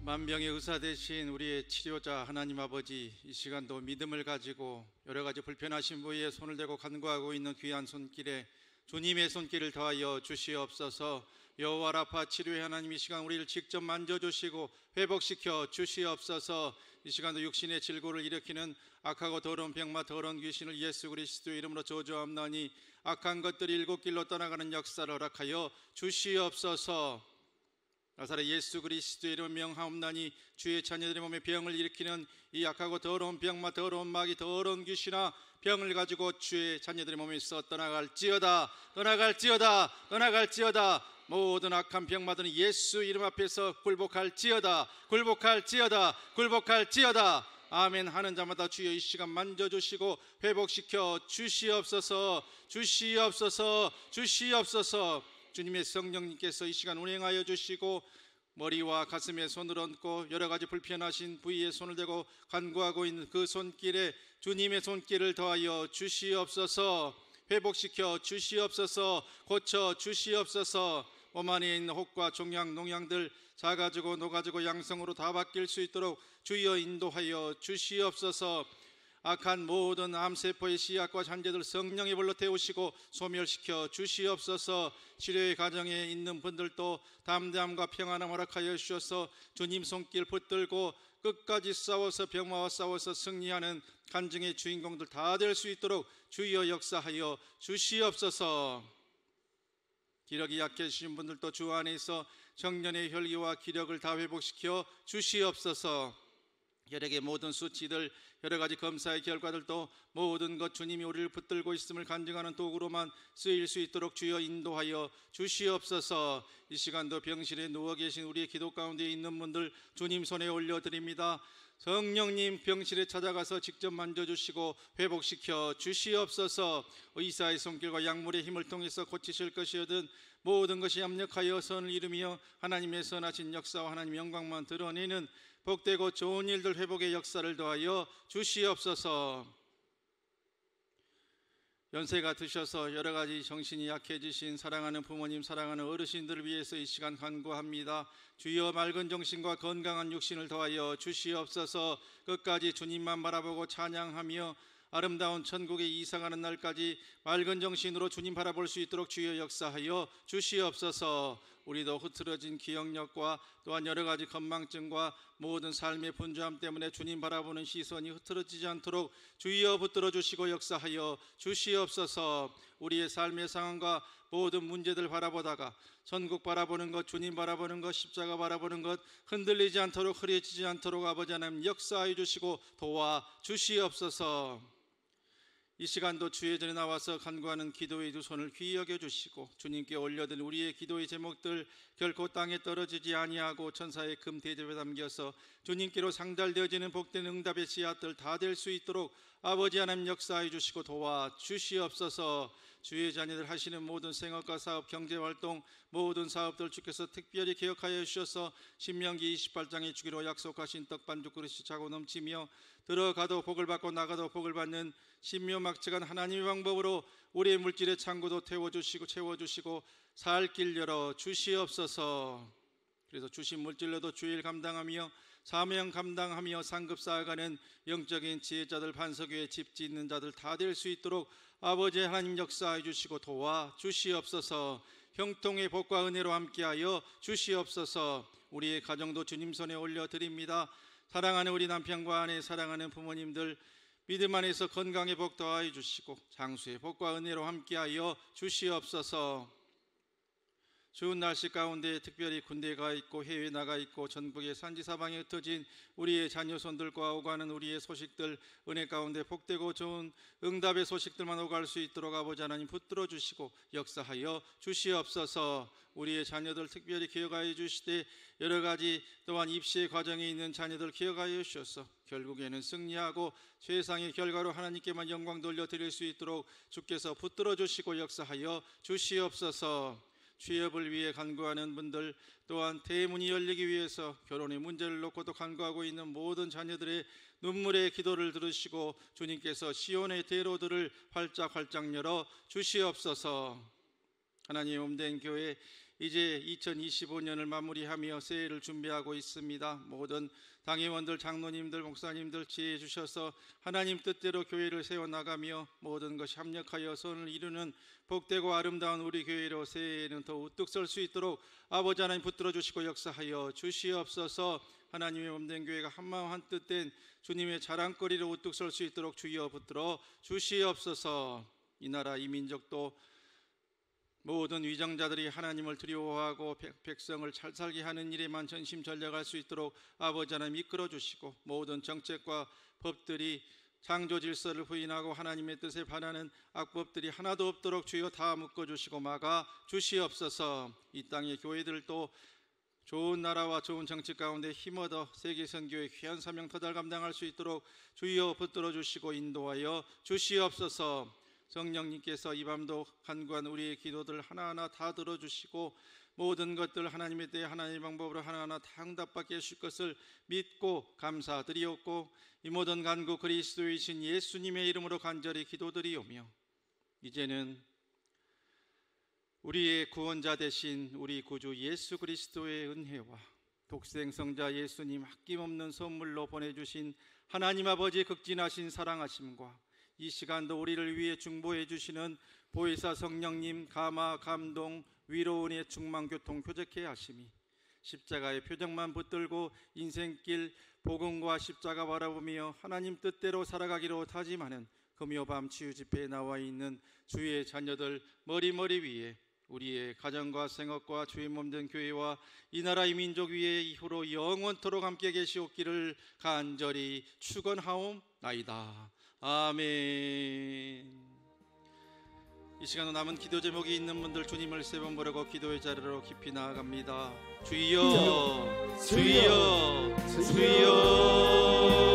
만병의 의사 되신 우리의 치료자 하나님 아버지, 이 시간도 믿음을 가지고 여러 가지 불편하신 부위에 손을 대고 간구하고 있는 귀한 손길에 주님의 손길을 더하여 주시옵소서. 여호와 라파 치료의 하나님, 이 시간 우리를 직접 만져주시고 회복시켜 주시옵소서. 이 시간도 육신의 질고를 일으키는 악하고 더러운 병마 더러운 귀신을 예수 그리스도의 이름으로 저주하옵나니 악한 것들이 일곱 길로 떠나가는 역사를 허락하여 주시옵소서. 나사렛 예수 그리스도의 이름을 명하옵나니 주의 자녀들의 몸에 병을 일으키는 이 악하고 더러운 병마 더러운 마귀 더러운 귀신아, 병을 가지고 주의 자녀들의 몸에서 떠나갈지어다, 떠나갈지어다, 떠나갈지어다. 모든 악한 병마들은 예수 이름 앞에서 굴복할지어다, 굴복할지어다, 굴복할지어다. 아멘 하는 자마다 주여 이 시간 만져주시고 회복시켜 주시옵소서, 주시옵소서, 주시옵소서. 주님의 성령님께서 이 시간 운행하여 주시고 머리와 가슴에 손을 얹고 여러 가지 불편하신 부위에 손을 대고 간구하고 있는 그 손길에 주님의 손길을 더하여 주시옵소서. 회복시켜 주시옵소서, 고쳐 주시옵소서. 몸 안에 있는 혹과 종양 농양들 작아지고 녹아지고 양성으로 다 바뀔 수 있도록 주여 인도하여 주시옵소서. 악한 모든 암세포의 씨앗과 잔재들 성령의 불로 태우시고 소멸시켜 주시옵소서. 치료의 과정에 있는 분들도 담대함과 평안함 허락하여 주셔서 주님 손길 붙들고 끝까지 싸워서 병마와 싸워서 승리하는 간증의 주인공들 다 될 수 있도록 주여 역사하여 주시옵소서. 기력이 약해지신 분들도 주 안에서 정년의 혈기와 기력을 다 회복시켜 주시옵소서. 혈액의 모든 수치들, 여러 가지 검사의 결과들도 모든 것 주님이 우리를 붙들고 있음을 간증하는 도구로만 쓰일 수 있도록 주여 인도하여 주시옵소서. 이 시간도 병실에 누워 계신 우리의 기도 가운데 있는 분들 주님 손에 올려드립니다. 성령님 병실에 찾아가서 직접 만져주시고 회복시켜 주시옵소서. 의사의 손길과 약물의 힘을 통해서 고치실 것이거든 모든 것이 합력하여 선을 이루며 하나님의 선하신 역사와 하나님의 영광만 드러내는 복되고 좋은 일들 회복의 역사를 더하여 주시옵소서. 연세가 드셔서 여러 가지 정신이 약해지신 사랑하는 부모님, 사랑하는 어르신들을 위해서 이 시간 간구합니다. 주여 맑은 정신과 건강한 육신을 더하여 주시옵소서. 끝까지 주님만 바라보고 찬양하며 아름다운 천국에 이상하는 날까지 맑은 정신으로 주님 바라볼 수 있도록 주여 역사하여 주시옵소서. 우리도 흐트러진 기억력과 또한 여러 가지 건망증과 모든 삶의 분주함 때문에 주님 바라보는 시선이 흐트러지지 않도록 주여 붙들어 주시고 역사하여 주시옵소서. 우리의 삶의 상황과 모든 문제들 바라보다가 천국 바라보는 것, 주님 바라보는 것, 십자가 바라보는 것 흔들리지 않도록 흐려지지 않도록 아버지 하나님 역사하여 주시고 도와 주시옵소서. 이 시간도 주의 전에 나와서 간구하는 기도의 두 손을 귀히 여겨주시고 주님께 올려드린 우리의 기도의 제목들 결코 땅에 떨어지지 아니하고 천사의 금 대접에 담겨서 주님께로 상달되어지는 복된 응답의 씨앗들 다 될 수 있도록 아버지 하나님 역사해 주시고 도와 주시옵소서. 주의 자녀들 하시는 모든 생업과 사업, 경제활동 모든 사업들 주께서 특별히 기억하여 주셔서 신명기 28장에 주기로 약속하신 떡반죽 그릇이 차고 넘치며 들어가도 복을 받고 나가도 복을 받는 신묘막측한 하나님의 방법으로 우리의 물질의 창고도 태워주시고 채워주시고 살 길 열어 주시옵소서. 그래서 주신 물질로도 주일 감당하며 사명 감당하며 상급 쌓아가는 영적인 지혜자들, 반석위에 집 짓는 자들 다 될 수 있도록 아버지 하나님 역사해 주시고 도와 주시옵소서. 형통의 복과 은혜로 함께하여 주시옵소서. 우리의 가정도 주님 손에 올려드립니다. 사랑하는 우리 남편과 아내, 사랑하는 부모님들 믿음 안에서 건강의 복 더하여 주시고 장수의 복과 은혜로 함께하여 주시옵소서. 추운 날씨 가운데 특별히 군대에 가 있고 해외에 나가 있고 전국의 산지사방에 흩어진 우리의 자녀손들과 오가는 우리의 소식들 은혜 가운데 복되고 좋은 응답의 소식들만 오갈 수 있도록 아버지 하나님 붙들어 주시고 역사하여 주시옵소서. 우리의 자녀들 특별히 기억하여 주시되 여러 가지 또한 입시의 과정에 있는 자녀들 기억하여 주셔서 결국에는 승리하고 최상의 결과로 하나님께만 영광 돌려드릴 수 있도록 주께서 붙들어 주시고 역사하여 주시옵소서. 취업을 위해 간구하는 분들 또한 대문이 열리기 위해서 결혼의 문제를 놓고도 간구하고 있는 모든 자녀들의 눈물의 기도를 들으시고 주님께서 시온의 대로들을 활짝 열어 주시옵소서. 하나님 몸된 교회 이제 2025년을 마무리하며 새해를 준비하고 있습니다. 모든 당회원들, 장로님들, 목사님들 지혜해 주셔서 하나님 뜻대로 교회를 세워나가며 모든 것이 합력하여 선을 이루는 복되고 아름다운 우리 교회로 새해에는 더 우뚝 설 수 있도록 아버지 하나님 붙들어 주시고 역사하여 주시옵소서. 하나님의 몸된 교회가 한마음 한뜻 된 주님의 자랑거리로 우뚝 설 수 있도록 주여 붙들어 주시옵소서. 이 나라 이 민족도 모든 위정자들이 하나님을 두려워하고 백성을 잘 살게 하는 일에만 전심전력할 수 있도록 아버지 하나님 이끌어 주시고 모든 정책과 법들이 창조 질서를 부인하고 하나님의 뜻에 반하는 악법들이 하나도 없도록 주여 다 묶어주시고 막아 주시옵소서. 이 땅의 교회들도 좋은 나라와 좋은 정치 가운데 힘얻어 세계선교의 귀한 사명 더 잘 감당할 수 있도록 주여 붙들어 주시고 인도하여 주시옵소서. 성령님께서 이 밤도 간구한 우리의 기도들 하나하나 다 들어주시고 모든 것들 하나님의 때에 하나님의 방법으로 하나하나 다 응답받게 해주실 것을 믿고 감사드리옵고 이 모든 간구 그리스도이신 예수님의 이름으로 간절히 기도드리오며 이제는 우리의 구원자 되신 우리 구주 예수 그리스도의 은혜와 독생성자 예수님 아낌없는 선물로 보내주신 하나님 아버지의 극진하신 사랑하심과 이 시간도 우리를 위해 중보해 주시는 보혜사 성령님 감화 감동 위로운의 충만교통 표적케 하심이 십자가의 표적만 붙들고 인생길 복음과 십자가 바라보며 하나님 뜻대로 살아가기로 다짐하는 금요밤 치유집회에 나와 있는 주의 자녀들 머리 위에 우리의 가정과 생업과 주의 몸된 교회와 이 나라 이 민족 위에 이후로 영원토록 함께 계시옵기를 간절히 축원하옵나이다. 아멘. 이 시간은 남은 기도 제목이 있는 분들 주님을 세 번 부르고 기도의 자리로 깊이 나아갑니다. 주여 주여 주여